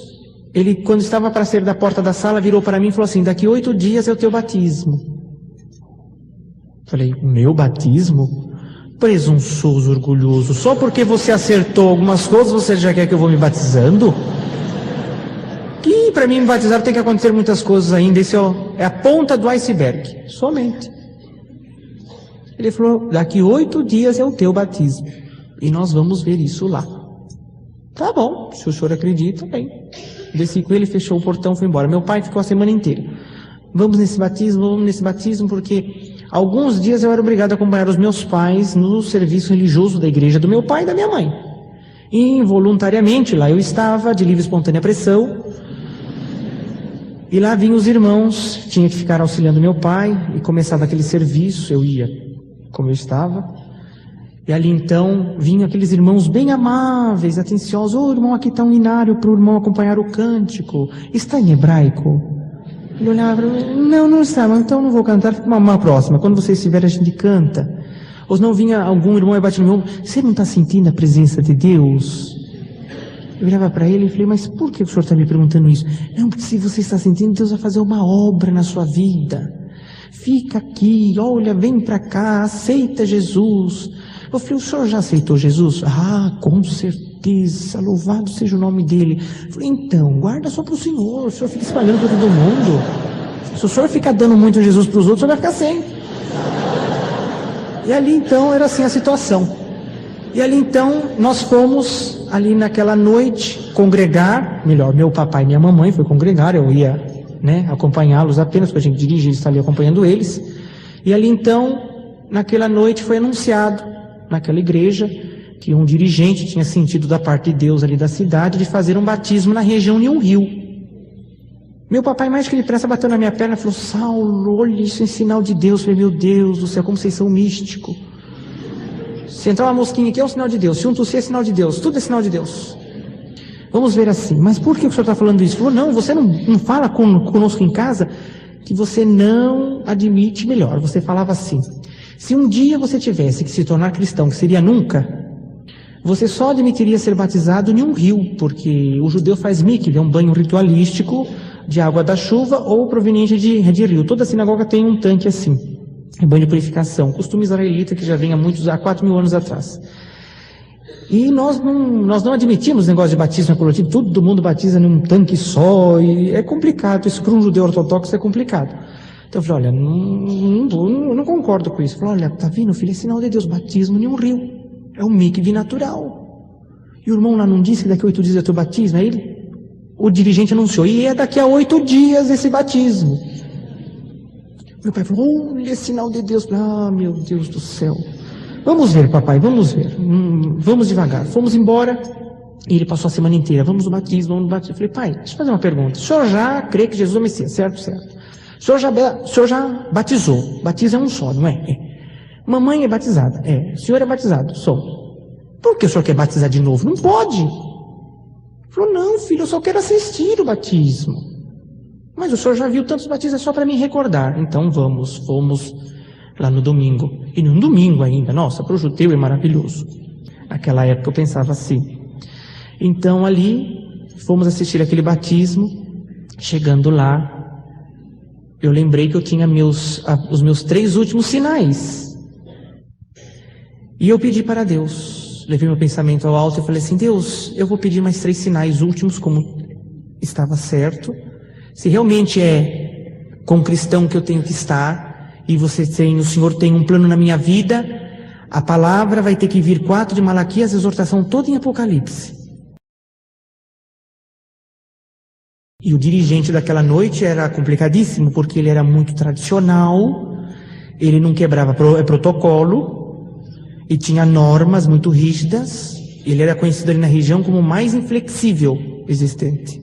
Ele, quando estava para sair da porta da sala, virou para mim e falou assim, daqui 8 dias é o teu batismo. Falei, meu batismo? Presunçoso, orgulhoso. Só porque você acertou algumas coisas, você já quer que eu vou me batizando? Que para mim me batizar tem que acontecer muitas coisas ainda. Isso é a ponta do iceberg. Somente. Ele falou, daqui 8 dias é o teu batismo. E nós vamos ver isso lá. Tá bom, se o senhor acredita, bem. Desci com ele, fechou o portão, foi embora. Meu pai ficou a semana inteira. Vamos nesse batismo, porque alguns dias eu era obrigado a acompanhar os meus pais no serviço religioso da igreja do meu pai e da minha mãe. E involuntariamente lá eu estava, de livre e espontânea pressão. E lá vinham os irmãos, tinha que ficar auxiliando meu pai, e começava aquele serviço, eu ia como eu estava. E ali então vinham aqueles irmãos bem amáveis, atenciosos. Ô irmão, aqui está um inário para o irmão acompanhar o cântico. Está em hebraico? Ele olhava, não está, mas então não vou cantar, fica uma próxima. Quando você estiver, a gente canta. Ou não vinha algum irmão e batia no meu ombro, você não está sentindo a presença de Deus? Eu virava para ele e falei, mas por que o senhor está me perguntando isso? Não, porque se você está sentindo, Deus vai fazer uma obra na sua vida. Fica aqui, olha, vem para cá, aceita Jesus. Eu falei, o senhor já aceitou Jesus? Ah, com certeza, louvado seja o nome dele. Eu falei, então, guarda só para o senhor fica espalhando para todo mundo. Se o senhor ficar dando muito Jesus para os outros, o senhor vai ficar sem. E ali então era assim a situação. E ali então nós fomos ali naquela noite congregar, melhor, meu papai e minha mamãe foi congregar, eu ia acompanhá-los apenas para a gente dirigir, estar ali acompanhando eles. E ali então, naquela noite foi anunciado naquela igreja que um dirigente tinha sentido da parte de Deus ali da cidade de fazer um batismo na região de um rio. Meu papai, mais que depressa, bateu na minha perna e falou, Saulo, olha, isso é sinal de Deus. Eu falei, meu Deus do céu, como vocês são místicos. Se entrar uma mosquinha aqui é um sinal de Deus, se um tossir é sinal de Deus, tudo é sinal de Deus. Vamos ver assim, mas por que o senhor está falando isso? Ele falou, não, você não fala conosco em casa que você não admite melhor. Você falava assim, se um dia você tivesse que se tornar cristão, que seria nunca, você só admitiria ser batizado em um rio, porque o judeu faz mikve, é um banho ritualístico de água da chuva ou proveniente de rio. Toda sinagoga tem um tanque assim, é banho de purificação, costume israelita que já vem há 4.000 anos atrás. E nós não admitimos negócio de batismo coletivo, todo mundo batiza num tanque só, e é complicado, isso para um judeu ortodoxo é complicado. Então eu falei, olha, não concordo com isso. Eu falei, olha, tá vendo, filho, é sinal de Deus, batismo em um rio, é um mikve natural. E o irmão lá não disse que daqui a 8 dias é teu batismo, aí o dirigente anunciou, e é daqui a 8 dias esse batismo. Meu pai falou, olha, é sinal de Deus. Ah, meu Deus do céu. Vamos ver, papai, vamos ver. Vamos devagar. Fomos embora e ele passou a semana inteira. Vamos no batismo, vamos no batismo. Eu falei, pai, deixa eu fazer uma pergunta. O senhor já crê que Jesus é o Messias, certo? O senhor já batizou. Batismo é um só, não é? Mamãe é batizada. O senhor é batizado. Sou. Por que o senhor quer batizar de novo? Não pode. Ele falou, não, filho, eu só quero assistir o batismo. Mas o senhor já viu tantos batismos, é só para me recordar. Então fomos lá no domingo. E num domingo ainda, nossa, para o judeu é maravilhoso. Naquela época eu pensava assim. Então ali, fomos assistir aquele batismo. Chegando lá, eu lembrei que eu tinha os meus 3 últimos sinais. E eu pedi para Deus. Levei meu pensamento ao alto e falei assim, Deus, eu vou pedir mais 3 sinais últimos, como estava certo. Se realmente é com o cristão que eu tenho que estar, e o Senhor tem um plano na minha vida, a palavra vai ter que vir 4 de Malaquias, a exortação toda em Apocalipse. E o dirigente daquela noite era complicadíssimo, porque ele era muito tradicional, ele não quebrava protocolo, e tinha normas muito rígidas, ele era conhecido ali na região como o mais inflexível existente.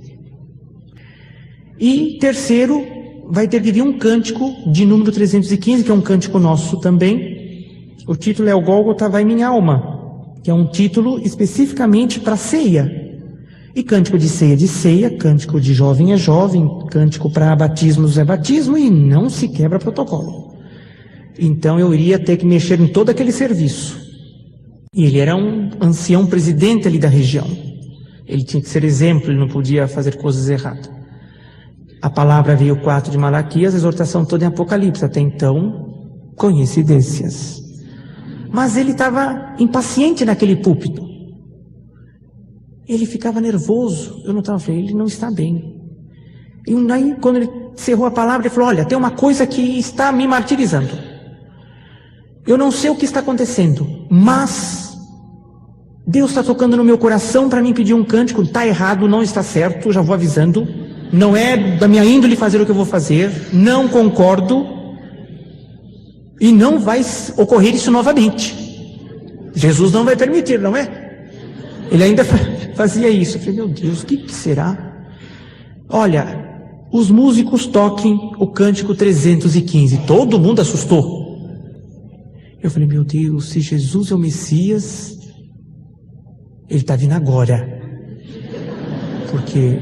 E terceiro, vai ter que vir um cântico de número 315, que é um cântico nosso também. O título é O Gólgota vai minha alma, que é um título especificamente para ceia. E cântico de ceia, cântico de jovem é jovem, cântico para batismos é batismo, e não se quebra protocolo. Então eu iria ter que mexer em todo aquele serviço. E ele era um ancião presidente ali da região. Ele tinha que ser exemplo, ele não podia fazer coisas erradas. A palavra veio 4 de Malaquias, a exortação toda em Apocalipse. Até então, coincidências. Mas ele estava impaciente naquele púlpito. Ele ficava nervoso. Eu notava, falei, ele não está bem. E aí, quando ele encerrou a palavra, ele falou, olha, tem uma coisa que está me martirizando. Eu não sei o que está acontecendo, mas Deus está tocando no meu coração para mim pedir um cântico. Está errado, não está certo, já vou avisando. Não é da minha índole fazer o que eu vou fazer. Não concordo. E não vai ocorrer isso novamente. Jesus não vai permitir, não é? Ele ainda fazia isso. Eu falei, meu Deus, o que será? Olha, os músicos toquem o cântico 315. Todo mundo assustou. Eu falei, meu Deus, se Jesus é o Messias, ele está vindo agora. Porque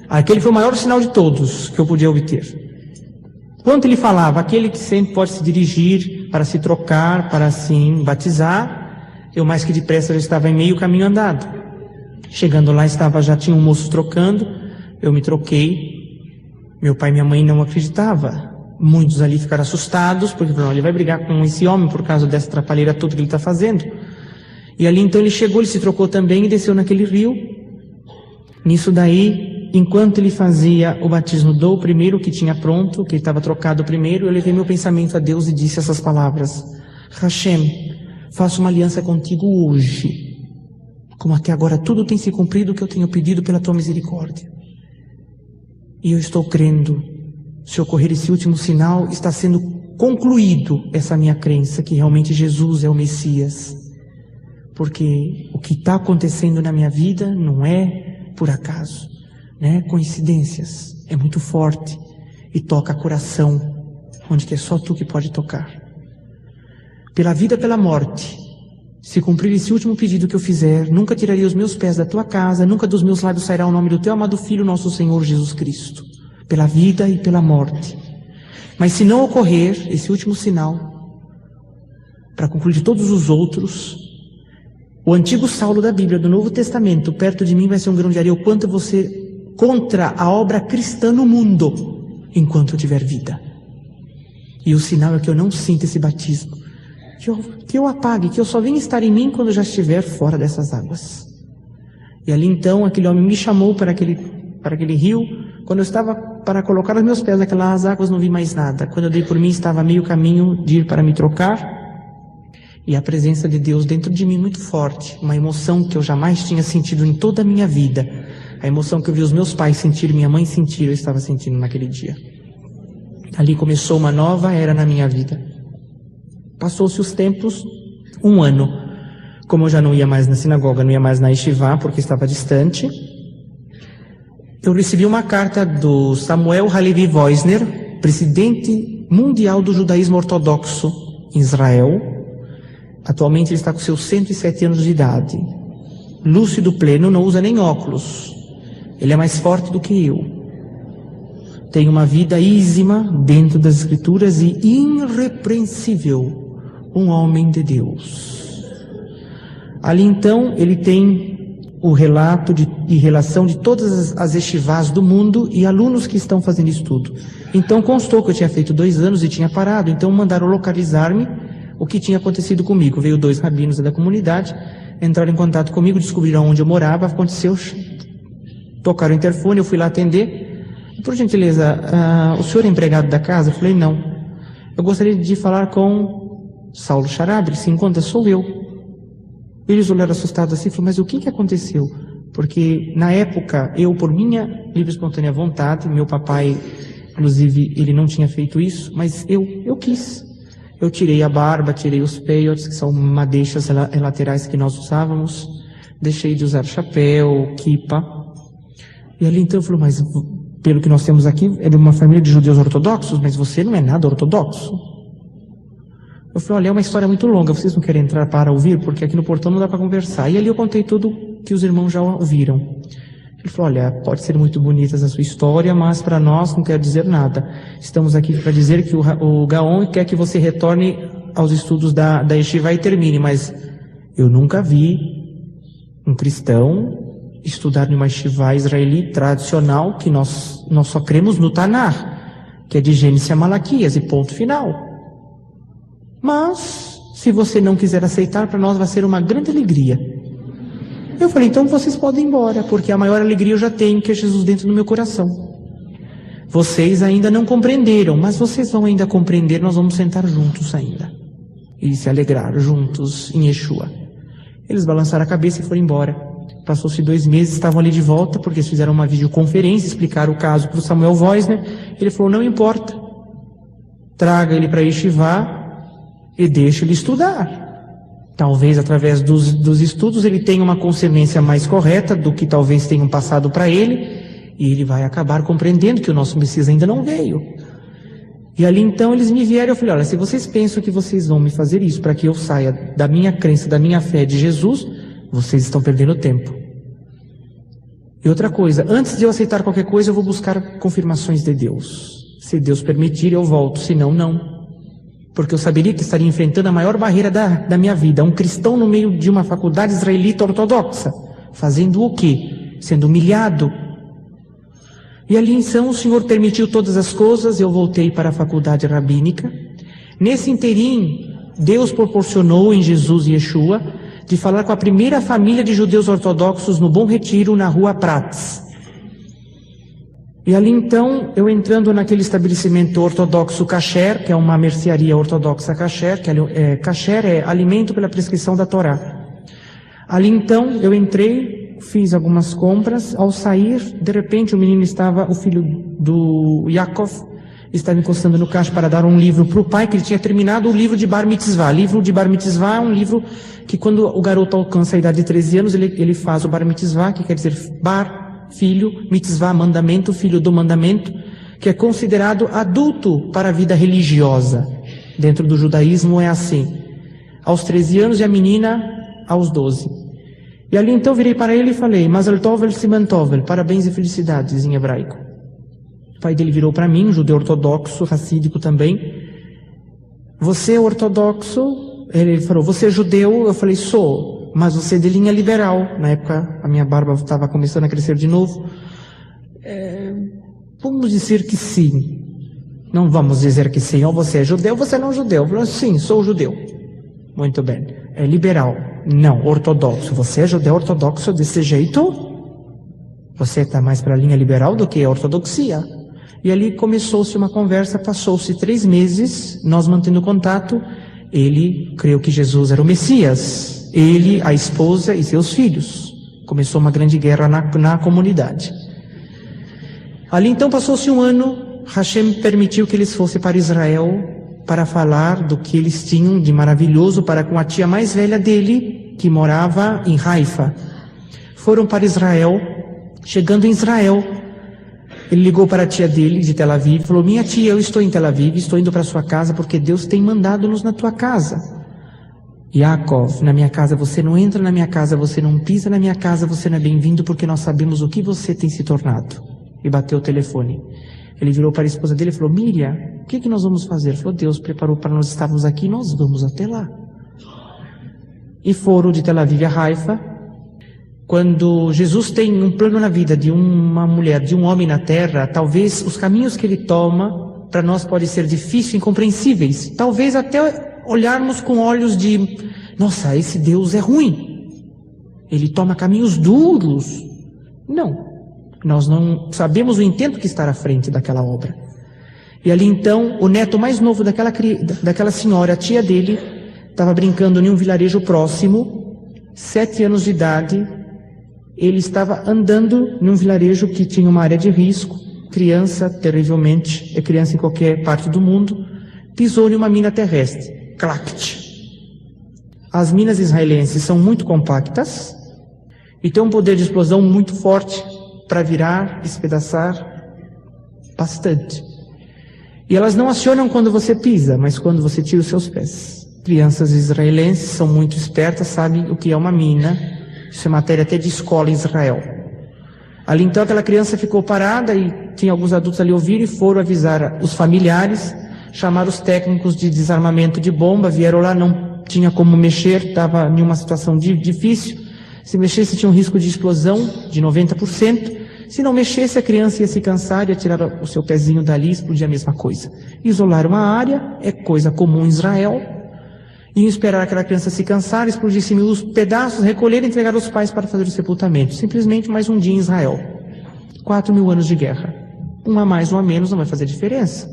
aquele foi o maior sinal de todos que eu podia obter. Quando ele falava, aquele que sempre pode se dirigir para se trocar, para assim batizar, eu mais que depressa já estava em meio caminho andado. Chegando lá, já tinha um moço trocando, eu me troquei. Meu pai e minha mãe não acreditavam. Muitos ali ficaram assustados, porque falaram, ele vai brigar com esse homem por causa dessa trapalheira toda que ele está fazendo. E ali então ele chegou, ele se trocou também e desceu naquele rio. Nisso daí, enquanto ele fazia o batismo do primeiro que tinha pronto, que estava trocado primeiro, eu levei meu pensamento a Deus e disse essas palavras, Hashem, faço uma aliança contigo hoje, como até agora tudo tem se cumprido o que eu tenho pedido pela tua misericórdia. E eu estou crendo, se ocorrer esse último sinal, está sendo concluído essa minha crença que realmente Jesus é o Messias. Porque o que está acontecendo na minha vida não é por acaso, né? Coincidências, é muito forte e toca coração, onde que é só tu que pode tocar. Pela vida, pela morte, se cumprir esse último pedido que eu fizer, nunca tirarei os meus pés da tua casa, nunca dos meus lábios sairá o nome do teu amado Filho, nosso Senhor Jesus Cristo. Pela vida e pela morte. Mas se não ocorrer esse último sinal, para concluir todos os outros, o antigo Saulo da Bíblia, do Novo Testamento, perto de mim vai ser um grão de areia, o quanto você contra a obra cristã no mundo, enquanto eu tiver vida. E o sinal é que eu não sinta esse batismo, que eu apague, que eu só venha estar em mim quando eu já estiver fora dessas águas. E ali então, aquele homem me chamou para aquele rio. Quando eu estava para colocar os meus pés naquelas águas, não vi mais nada. Quando eu dei por mim, estava meio caminho de ir para me trocar. E a presença de Deus dentro de mim muito forte. Uma emoção que eu jamais tinha sentido em toda a minha vida. A emoção que eu vi os meus pais sentir, minha mãe sentir, eu estava sentindo naquele dia. Ali começou uma nova era na minha vida. Passou-se os tempos, 1 ano. Como eu já não ia mais na sinagoga, não ia mais na yeshiva, porque estava distante, eu recebi uma carta do Samuel Halevi Woisner, presidente mundial do judaísmo ortodoxo em Israel. Atualmente ele está com seus 107 anos de idade. Lúcido pleno, não usa nem óculos. Ele é mais forte do que eu. Tem uma vida ízima dentro das escrituras e irrepreensível. Um homem de Deus. Ali então ele tem o relato e relação de todas as yeshivás do mundo e alunos que estão fazendo estudo. Então constou que eu tinha feito 2 anos e tinha parado, então mandaram localizar-me o que tinha acontecido comigo. Veio 2 rabinos da comunidade, entraram em contato comigo, descobriram onde eu morava, aconteceu, tocaram o interfone, eu fui lá atender. Por gentileza, o senhor é empregado da casa? Eu falei, não. Eu gostaria de falar com Saulo Charabri, se encontra, sou eu. Eles olharam assustados assim e falaram, mas o que aconteceu? Porque na época, eu por minha livre e espontânea vontade, meu papai, inclusive, ele não tinha feito isso, mas eu quis. Eu tirei a barba, tirei os peiotes, que são madeixas laterais que nós usávamos, deixei de usar chapéu, kipa. E ali então eu falei, mas pelo que nós temos aqui, é de uma família de judeus ortodoxos, mas você não é nada ortodoxo. Eu falei, olha, é uma história muito longa, vocês não querem entrar para ouvir? Porque aqui no portão não dá para conversar. E ali eu contei tudo que os irmãos já ouviram. Ele falou, olha, pode ser muito bonita essa sua história, mas para nós não quer dizer nada. Estamos aqui para dizer que o Gaon quer que você retorne aos estudos da yeshiva e termine, mas eu nunca vi um cristão estudar numa yeshiva israelita tradicional, que nós só cremos no Tanar, que é de Gênesis a Malaquias, e ponto final. mas se você não quiser aceitar, para nós vai ser uma grande alegria. Eu falei, então vocês podem ir embora, porque a maior alegria eu já tenho, que é Jesus dentro do meu coração. Vocês ainda não compreenderam, mas vocês vão ainda compreender, nós vamos sentar juntos ainda. E se alegrar juntos em Yeshua. Eles balançaram a cabeça e foram embora. Passou-se 2 meses, estavam ali de volta, porque eles fizeram uma videoconferência, explicaram o caso para o Samuel Woisner. Ele falou, não importa, traga ele para Yeshivá e deixe ele estudar. Talvez através dos estudos ele tenha uma concernência mais correta do que talvez tenham passado para ele, e ele vai acabar compreendendo que o nosso Messias ainda não veio. E ali então eles me vieram e eu falei, olha, se vocês pensam que vocês vão me fazer isso para que eu saia da minha crença, da minha fé de Jesus, vocês estão perdendo tempo. E outra coisa, antes de eu aceitar qualquer coisa, eu vou buscar confirmações de Deus. Se Deus permitir, eu volto, senão não. Porque eu saberia que estaria enfrentando a maior barreira da minha vida, um cristão no meio de uma faculdade israelita ortodoxa, fazendo o quê? Sendo humilhado. E ali então o Senhor permitiu todas as coisas, eu voltei para a faculdade rabínica. Nesse interim, Deus proporcionou em Jesus e Yeshua de falar com a primeira família de judeus ortodoxos no Bom Retiro, na rua Prats. E ali então, eu entrando naquele estabelecimento ortodoxo kasher, que é uma mercearia ortodoxa kasher, kasher é alimento pela prescrição da Torá. Ali então, eu entrei, fiz algumas compras, ao sair, de repente o filho do Yaakov, estava encostando no caixa para dar um livro para o pai, que ele tinha terminado o livro de Bar Mitzvah. Livro de Bar Mitzvah é um livro que quando o garoto alcança a idade de 13 anos, ele faz o Bar Mitzvah, que quer dizer Bar, filho, mitzvah, mandamento, filho do mandamento, que é considerado adulto para a vida religiosa. Dentro do judaísmo é assim. Aos 13 anos e a menina aos 12. E ali então virei para ele e falei, Mazal Tov Siman Tov, parabéns e felicidades em hebraico. O pai dele virou para mim, um judeu ortodoxo, racídico também. Você é ortodoxo? Ele falou, você é judeu? Eu falei, sou. Mas você é de linha liberal. Na época, a minha barba estava começando a crescer de novo. Vamos dizer que sim. Não vamos dizer que sim. Ou você é judeu, ou você não é judeu. Eu falei, sim, sou judeu. Muito bem. É liberal. Não, ortodoxo. Você é judeu ortodoxo desse jeito? Você está mais para a linha liberal do que a ortodoxia. E ali começou-se uma conversa, passou-se 3 meses, nós mantendo contato. Ele creu que Jesus era o Messias. Ele, a esposa e seus filhos. Começou uma grande guerra na comunidade. Ali então passou-se um ano, Hashem permitiu que eles fossem para Israel para falar do que eles tinham de maravilhoso para com a tia mais velha dele, que morava em Haifa. Foram para Israel. Chegando em Israel, ele ligou para a tia dele de Tel Aviv e falou, minha tia, eu estou em Tel Aviv, estou indo para sua casa porque Deus tem mandado-nos na tua casa. Yaakov, na minha casa você não entra, na minha casa você não pisa, na minha casa você não é bem-vindo, porque nós sabemos o que você tem se tornado. E bateu o telefone. Ele virou para a esposa dele e falou, Miriam, o que nós vamos fazer? Ele falou, Deus preparou para nós estarmos aqui, nós vamos até lá. E foram de Tel Aviv a Haifa. Quando Jesus tem um plano na vida de uma mulher, de um homem na terra, talvez os caminhos que ele toma, para nós podem ser difíceis, incompreensíveis. Talvez até olharmos com olhos de, nossa, esse Deus é ruim. Ele toma caminhos duros. Não. Nós não sabemos o intento que está à frente daquela obra. E ali então, o neto mais novo daquela senhora, a tia dele, estava brincando em um vilarejo próximo, 7 anos de idade. Ele estava andando num vilarejo que tinha uma área de risco. Criança, terrivelmente, é criança em qualquer parte do mundo, pisou em uma mina terrestre. Clact. As minas israelenses são muito compactas e têm um poder de explosão muito forte para virar, despedaçar bastante. E elas não acionam quando você pisa, mas quando você tira os seus pés. Crianças israelenses são muito espertas, sabem o que é uma mina. Isso é matéria até de escola em Israel. Ali então aquela criança ficou parada e tinha alguns adultos ali ouviram e foram avisar os familiares. Chamaram os técnicos de desarmamento de bomba, vieram lá, não tinha como mexer, estava em uma situação difícil. Se mexesse tinha um risco de explosão de 90%. Se não mexesse, a criança ia se cansar, ia tirar o seu pezinho dali e explodir a mesma coisa. Isolar uma área é coisa comum em Israel. Iam esperar aquela criança se cansar, explodisse em mil pedaços, recolher e entregar aos pais para fazer o sepultamento. Simplesmente mais um dia em Israel. 4.000 anos de guerra. Um a mais, um a menos, não vai fazer diferença.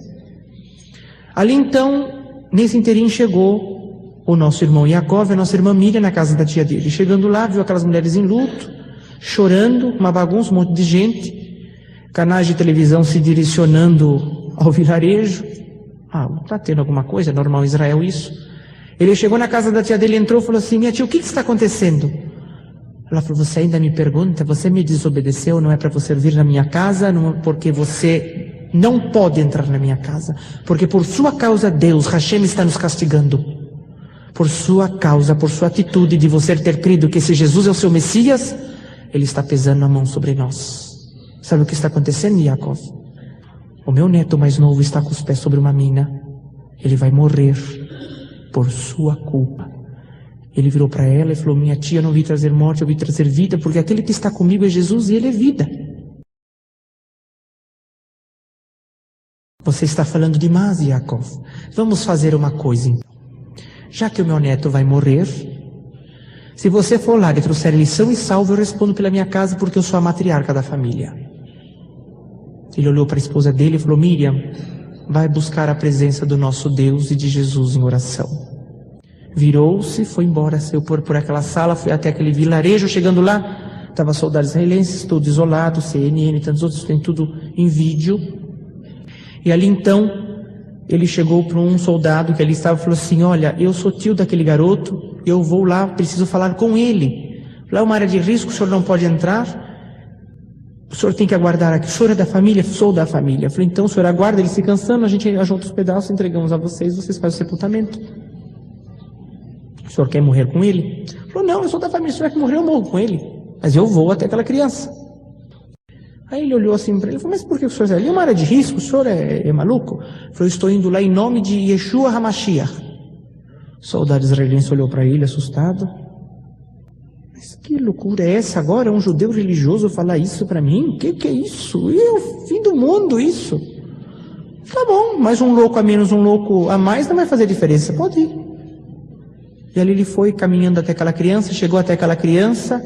Ali então, nesse inteirinho chegou o nosso irmão Yaakov e a nossa irmã Miriam na casa da tia dele. Chegando lá, viu aquelas mulheres em luto, chorando, uma bagunça, um monte de gente, canais de televisão se direcionando ao vilarejo. Está tendo alguma coisa, é normal em Israel isso. Ele chegou na casa da tia dele, entrou e falou assim: minha tia, o que está acontecendo? Ela falou: você ainda me pergunta, você me desobedeceu, não é para você vir na minha casa, não, porque você não pode entrar na minha casa, porque por sua causa Deus, Hashem, está nos castigando. Por sua causa, por sua atitude de você ter crido que esse Jesus é o seu Messias, Ele está pesando a mão sobre nós. Sabe o que está acontecendo, Yaakov? O meu neto mais novo está com os pés sobre uma mina. Ele vai morrer por sua culpa. Ele virou para ela e falou: minha tia, eu não vim trazer morte, eu vim trazer vida, porque aquele que está comigo é Jesus e Ele é vida. Você está falando demais, Yaakov. Vamos fazer uma coisa então. Já que o meu neto vai morrer, se você for lá e trouxer lição e salvo, eu respondo pela minha casa, porque eu sou a matriarca da família. Ele olhou para a esposa dele e falou: Miriam, vai buscar a presença do nosso Deus e de Jesus em oração. Virou-se, foi embora, saiu por aquela sala, foi até aquele vilarejo. Chegando lá, estavam soldados israelenses, todos isolados, CNN, tantos outros, tem tudo em vídeo. E ali então, ele chegou para um soldado que ali estava e falou assim: olha, eu sou tio daquele garoto, eu vou lá, preciso falar com ele. Lá é uma área de risco, o senhor não pode entrar. O senhor tem que aguardar aqui. O senhor é da família? Sou da família. Eu falei: então o senhor aguarda ele se cansando, a gente ajunta os pedaços, entregamos a vocês, vocês fazem o sepultamento. O senhor quer morrer com ele? Ele falou: não, eu sou da família, o senhor quer morrer, eu morro com ele. Mas eu vou até aquela criança. Aí ele olhou assim para ele e falou: mas por que o senhor está ali? É uma área de risco, o senhor é maluco? Ele falou: estou indo lá em nome de Yeshua HaMashiach. O soldado israelense olhou para ele assustado. Mas que loucura é essa agora? Um judeu religioso falar isso para mim? O que é isso? É o fim do mundo isso. Tá bom, mas um louco a menos, um louco a mais não vai fazer diferença, pode ir. E ali ele foi caminhando até aquela criança, chegou até aquela criança,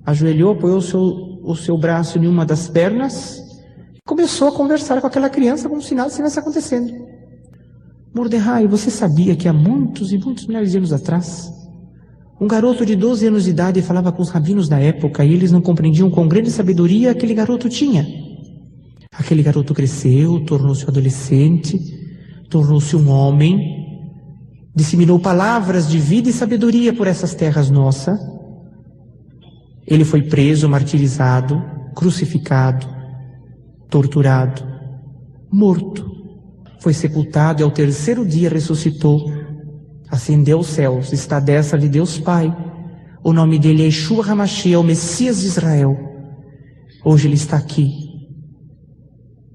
ajoelhou, apoiou o seu braço em uma das pernas e começou a conversar com aquela criança como se nada estivesse acontecendo. Mordecai, você sabia que há muitos e muitos milhares de anos atrás, um garoto de 12 anos de idade falava com os rabinos da época e eles não compreendiam quão grande sabedoria aquele garoto tinha. Aquele garoto cresceu, tornou-se um adolescente, tornou-se um homem, disseminou palavras de vida e sabedoria por essas terras nossas. Ele foi preso, martirizado, crucificado, torturado, morto. Foi sepultado e ao terceiro dia ressuscitou. Ascendeu aos céus, está à destra de Deus Pai. O nome dele é Yeshua HaMashiach, o Messias de Israel. Hoje ele está aqui.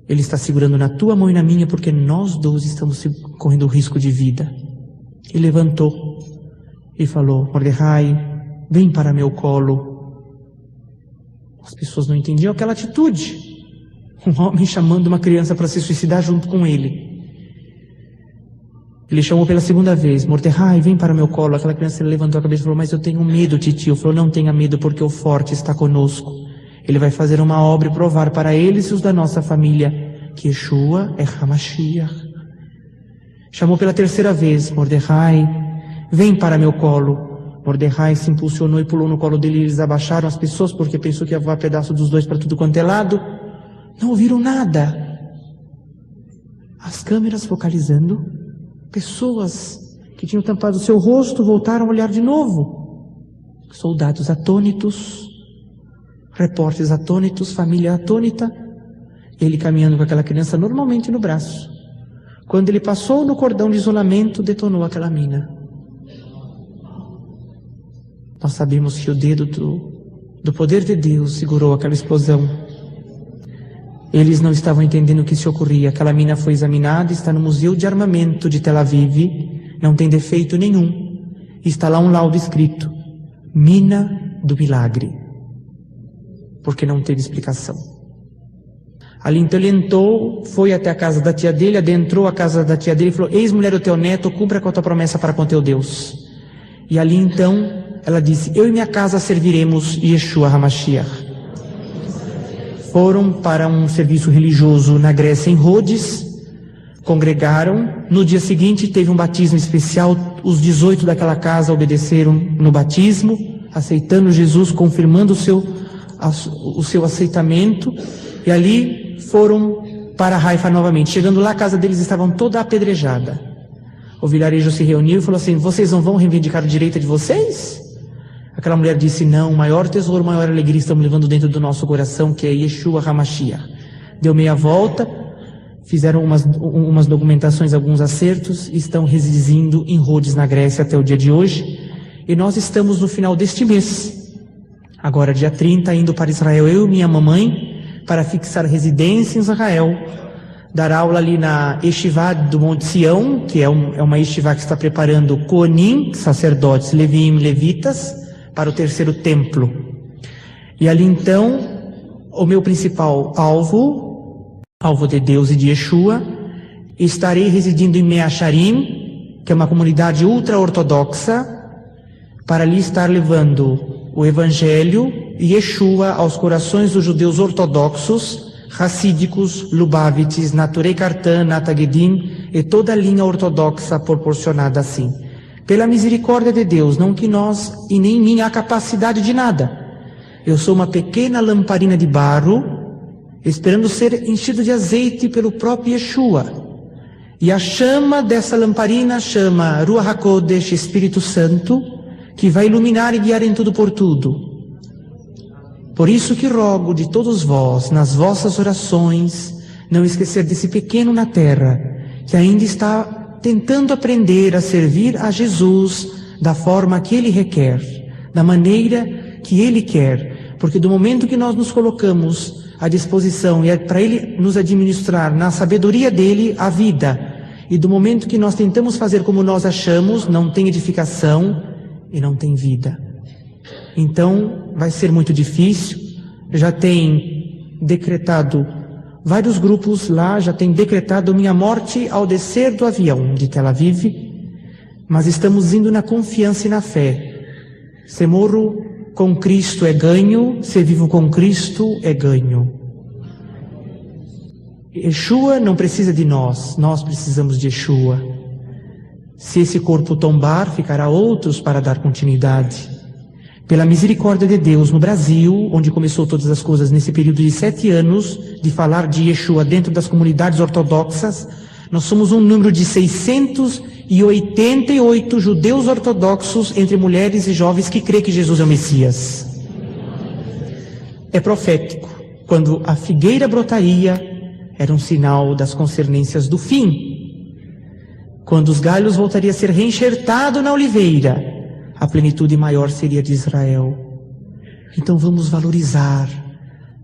Ele está segurando na tua mão e na minha, porque nós dois estamos correndo risco de vida. E levantou e falou: Mordecai, vem para meu colo. As pessoas não entendiam aquela atitude. Um homem chamando uma criança para se suicidar junto com ele. Ele chamou pela segunda vez: Mordecai, vem para meu colo. Aquela criança levantou a cabeça e falou: mas eu tenho medo, titio. Falou: não tenha medo, porque o forte está conosco. Ele vai fazer uma obra e provar para eles e os da nossa família que Yeshua é HaMashiach. Chamou pela terceira vez: Mordecai, vem para meu colo. Mordecai se impulsionou e pulou no colo dele. Eles abaixaram as pessoas porque pensou que ia voar pedaço dos dois para tudo quanto é lado. Não ouviram nada. As câmeras focalizando. Pessoas que tinham tampado o seu rosto voltaram a olhar de novo. Soldados atônitos, repórteres atônitos, família atônita. Ele caminhando com aquela criança normalmente no braço. Quando ele passou no cordão de isolamento, detonou aquela mina. Nós sabemos que o dedo do poder de Deus segurou aquela explosão. Eles não estavam entendendo o que se ocorria. Aquela mina foi examinada, está no Museu de Armamento de Tel Aviv, não tem defeito nenhum. Está lá um laudo escrito: Mina do Milagre. Porque não teve explicação. Ali então ele entrou, foi até a casa da tia dele, adentrou a casa da tia dele e falou: eis mulher do teu neto, cumpra com a tua promessa para com teu Deus. E ali então ela disse: eu e minha casa serviremos Yeshua HaMashiach. Foram para um serviço religioso na Grécia, em Rhodes, congregaram. No dia seguinte teve um batismo especial. Os 18 daquela casa obedeceram no batismo, aceitando Jesus, confirmando o seu aceitamento. E ali foram para Haifa novamente. Chegando lá, a casa deles estava toda apedrejada. O vilarejo se reuniu e falou assim: vocês não vão reivindicar o direito de vocês? Aquela mulher disse: não, maior tesouro, maior alegria estamos levando dentro do nosso coração, que é Yeshua HaMashiach. Deu meia volta, fizeram umas documentações, alguns acertos, e estão residindo em Rhodes, na Grécia, até o dia de hoje. E nós estamos no final deste mês, agora dia 30, indo para Israel, eu e minha mamãe, para fixar residência em Israel, dar aula ali na Yeshiva do Monte Sião, que é uma Yeshiva que está preparando Kohanim, sacerdotes, Levim, levitas, para o terceiro templo. E ali então, o meu principal alvo de Deus e de Yeshua, estarei residindo em Meacharim, que é uma comunidade ultra-ortodoxa, para ali estar levando o Evangelho e Yeshua aos corações dos judeus ortodoxos, racídicos, Lubavitches, Naturei Kartan, Natagedim e toda a linha ortodoxa proporcionada assim. Pela misericórdia de Deus, não que nós e nem mim há capacidade de nada. Eu sou uma pequena lamparina de barro, esperando ser enchido de azeite pelo próprio Yeshua. E a chama dessa lamparina chama Ruach HaKodesh, Espírito Santo, que vai iluminar e guiar em tudo por tudo. Por isso que rogo de todos vós, nas vossas orações, não esquecer desse pequeno na terra, que ainda está tentando aprender a servir a Jesus da forma que Ele requer, da maneira que Ele quer, porque do momento que nós nos colocamos à disposição e é para Ele nos administrar na sabedoria dEle a vida, e do momento que nós tentamos fazer como nós achamos, não tem edificação e não tem vida. Então vai ser muito difícil. Já tem decretado, vários grupos lá já têm decretado minha morte ao descer do avião de Tel Aviv, mas estamos indo na confiança e na fé. Se morro com Cristo é ganho, se vivo com Cristo é ganho. Yeshua não precisa de nós precisamos de Yeshua. Se esse corpo tombar, ficará outros para dar continuidade. Pela misericórdia de Deus, no Brasil, onde começou todas as coisas nesse período de 7 anos, de falar de Yeshua dentro das comunidades ortodoxas, nós somos um número de 688 judeus ortodoxos, entre mulheres e jovens, que crê que Jesus é o Messias. É profético. Quando a figueira brotaria, era um sinal das concernências do fim. Quando os galhos voltariam a ser reenxertados na oliveira, a plenitude maior seria de Israel. Então vamos valorizar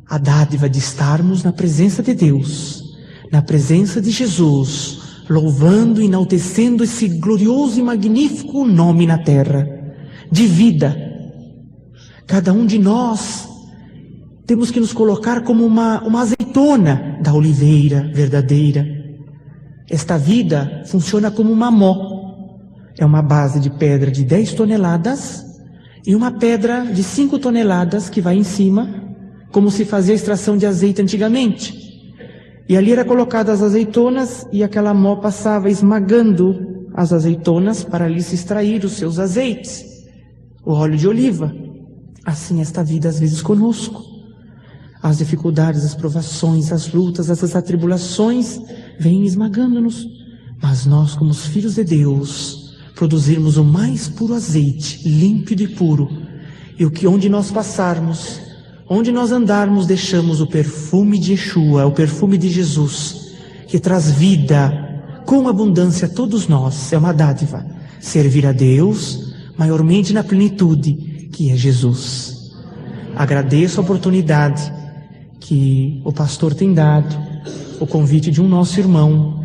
a dádiva de estarmos na presença de Deus, na presença de Jesus, louvando e enaltecendo esse glorioso e magnífico nome na terra, de vida. Cada um de nós temos que nos colocar como uma azeitona da oliveira verdadeira. Esta vida funciona como uma mó. É uma base de pedra de 10 toneladas e uma pedra de 5 toneladas que vai em cima, como se fazia a extração de azeite antigamente. E ali era colocadas as azeitonas e aquela mó passava esmagando as azeitonas para ali se extrair os seus azeites, o óleo de oliva. Assim esta vida às vezes conosco. As dificuldades, as provações, as lutas, as atribulações vêm esmagando-nos. Mas nós, como os filhos de Deus, produzirmos o mais puro azeite, límpido e puro, e o que onde nós passarmos, onde nós andarmos, deixamos o perfume de Yeshua, o perfume de Jesus, que traz vida com abundância a todos nós. É uma dádiva servir a Deus, maiormente na plenitude, que é Jesus. Agradeço a oportunidade que o pastor tem dado, o convite de um nosso irmão,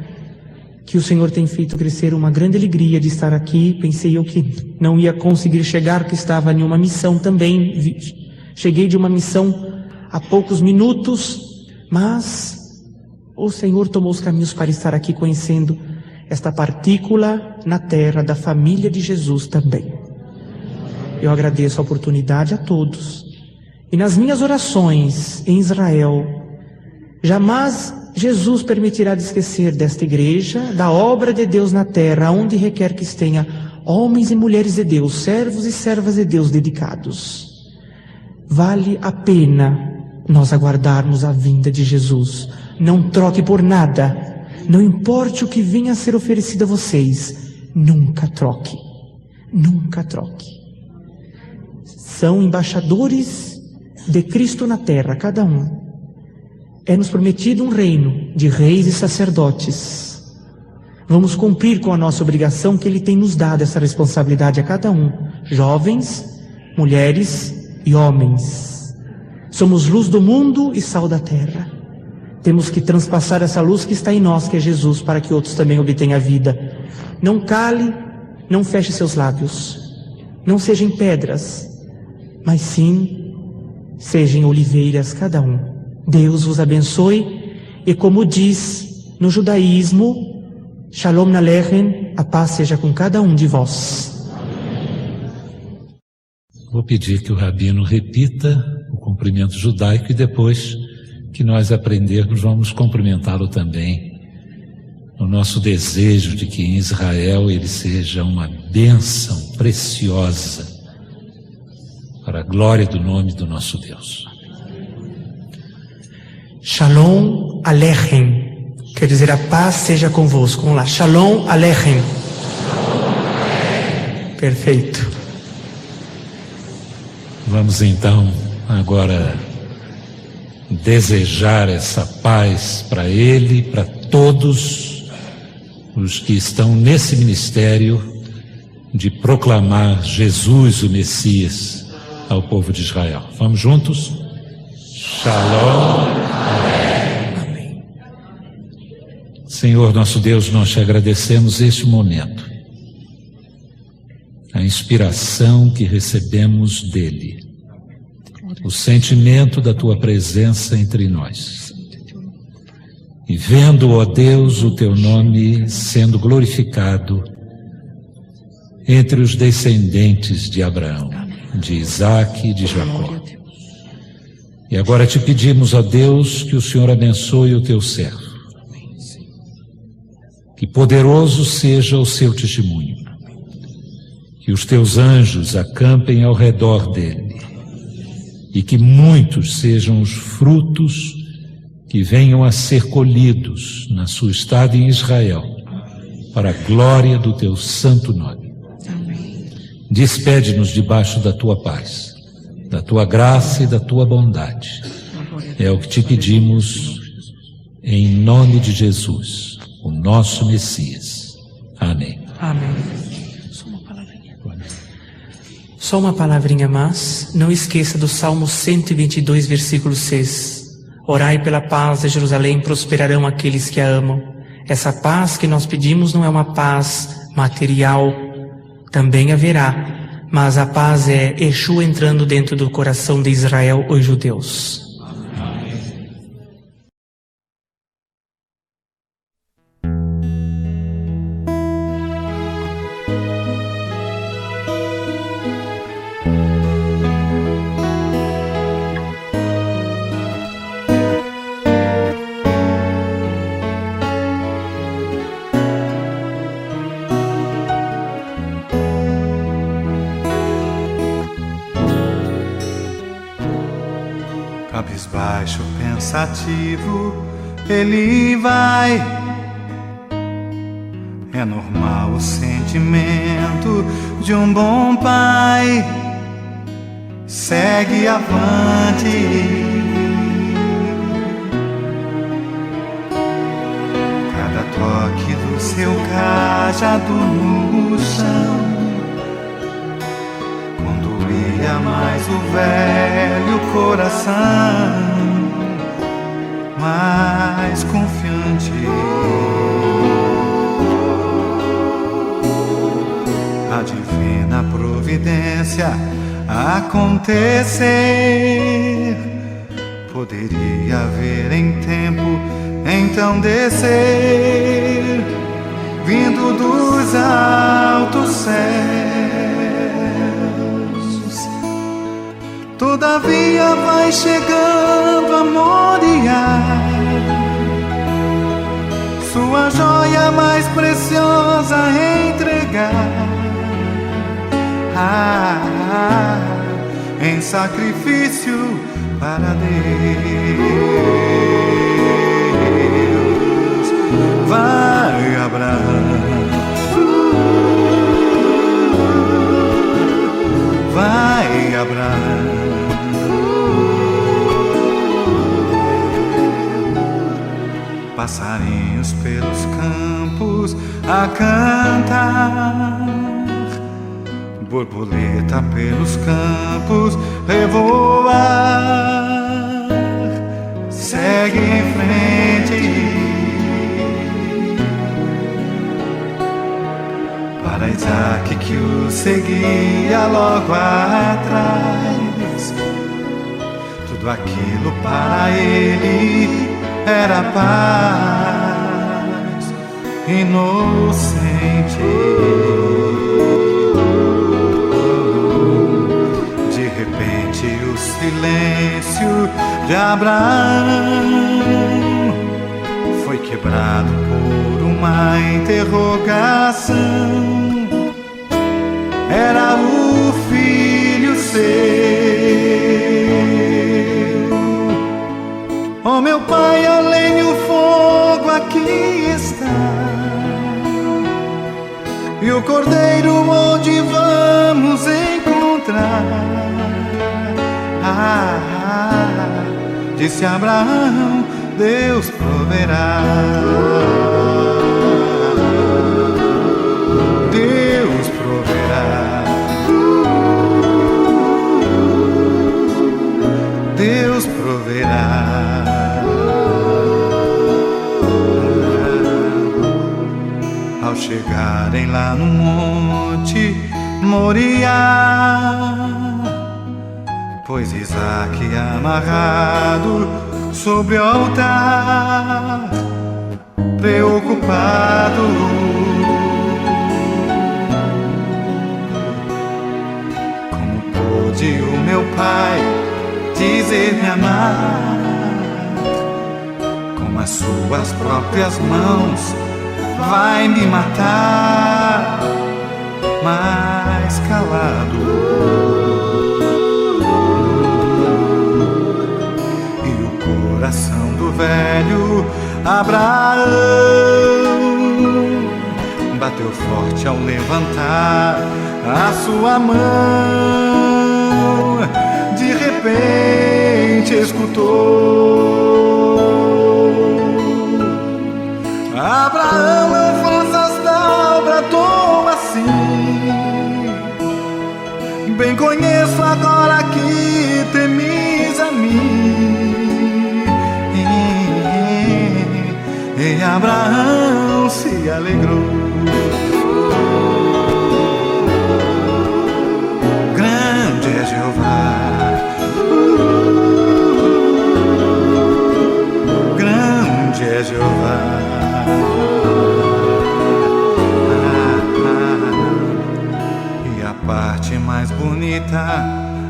que o Senhor tem feito crescer, uma grande alegria de estar aqui. Pensei eu que não ia conseguir chegar, que estava em uma missão também. Cheguei de uma missão há poucos minutos, mas o Senhor tomou os caminhos para estar aqui conhecendo esta partícula na terra da família de Jesus também. Eu agradeço a oportunidade a todos. E nas minhas orações em Israel, jamais Jesus permitirá de esquecer desta igreja, da obra de Deus na terra, onde requer que tenha homens e mulheres de Deus, servos e servas de Deus dedicados. Vale a pena nós aguardarmos a vinda de Jesus. Não troque por nada. Não importe o que venha a ser oferecido a vocês. Nunca troque. Nunca troque. São embaixadores de Cristo na terra, cada um. É-nos prometido um reino de reis e sacerdotes. Vamos cumprir com a nossa obrigação que Ele tem nos dado, essa responsabilidade a cada um. Jovens, mulheres e homens. Somos luz do mundo e sal da terra. Temos que transpassar essa luz que está em nós, que é Jesus, para que outros também obtenham a vida. Não cale, não feche seus lábios. Não sejam pedras, mas sim sejam oliveiras cada um. Deus vos abençoe. E como diz no judaísmo, Shalom Aleichem, a paz seja com cada um de vós. Vou pedir que o Rabino repita o cumprimento judaico e depois que nós aprendermos, vamos cumprimentá-lo também, no nosso desejo de que em Israel ele seja uma bênção preciosa para a glória do nome do nosso Deus. Shalom Aleichem, quer dizer a paz seja convosco. Vamos lá, Shalom Aleichem. Perfeito. Vamos então agora desejar essa paz para ele, para todos os que estão nesse ministério de proclamar Jesus, o Messias, ao povo de Israel. Vamos juntos? Shalom. Amém. Senhor nosso Deus, nós te agradecemos este momento, a inspiração que recebemos dele, o sentimento da tua presença entre nós. E vendo, ó Deus, o teu nome sendo glorificado entre os descendentes de Abraão, de Isaque e de Jacó. E agora te pedimos, ó Deus, que o Senhor abençoe o teu servo. Que poderoso seja o seu testemunho. Que os teus anjos acampem ao redor dele. E que muitos sejam os frutos que venham a ser colhidos na sua estada em Israel, para a glória do teu santo nome. Despede-nos debaixo da tua paz, da tua graça e da tua bondade. É o que te pedimos em nome de Jesus, o nosso Messias. Amém. Amém. Só uma palavrinha mais. Não esqueça do Salmo 122, versículo 6. Orai pela paz de Jerusalém, prosperarão aqueles que a amam. Essa paz que nós pedimos não é uma paz material, também haverá, mas a paz é Yeshua entrando dentro do coração de Israel, os judeus. Cabisbaixo, pensativo, ele vai. É normal o sentimento de um bom pai. Segue avante. Cada toque do seu cajado no chão conduía mais o velho coração, mais confiante. A divina providência acontecer poderia haver em tempo então descer, vindo dos altos céus. Todavia vai chegando a Moriá, sua joia mais preciosa entregar, em sacrifício para Deus. Vai Abraão, vai Abraão. Passarinhos pelos campos a cantar, borboleta pelos campos revoar. Segue em frente para Isaac que o seguia logo atrás. Tudo aquilo para ele era paz inocente. De repente o silêncio de Abraão foi quebrado por uma interrogação. Era o filho seu. Oh meu pai, a lenha e o fogo aqui está, e o cordeiro onde vamos encontrar? Disse Abraão, Deus proverá. Deus proverá. Deus proverá. Ao chegarem lá no monte Moriá, pois Isaac amarrado sobre o altar, preocupado, como pôde o meu pai dizer-me amar? Com as suas próprias mãos vai me matar, mas calado. E o coração do velho Abraão bateu forte ao levantar a sua mão. De repente escutou: Abraão, não faças tal, bradou assim. Bem conheço agora que temes a mim. E Abraão se alegrou. Grande é Jeová, grande é Jeová. E a parte mais bonita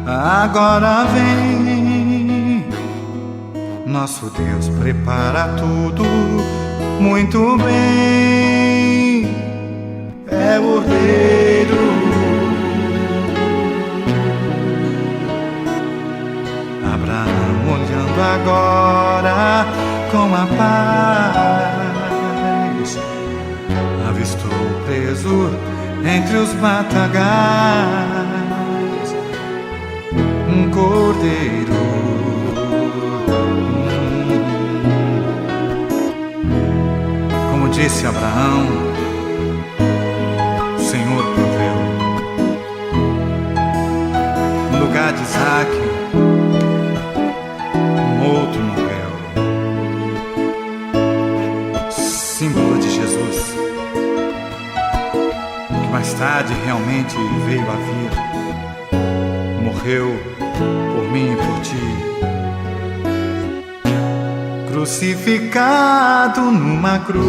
agora vem. Nosso Deus prepara tudo muito bem. É o Ordeiro. Abraão olhando agora com a paz, avistou preso entre os matagais um cordeiro. Como disse Abraão, o Senhor proveu. No lugar de Isaac, outro morreu, símbolo de Jesus, que mais tarde realmente veio a vir, morreu por mim e por ti, crucificado numa cruz.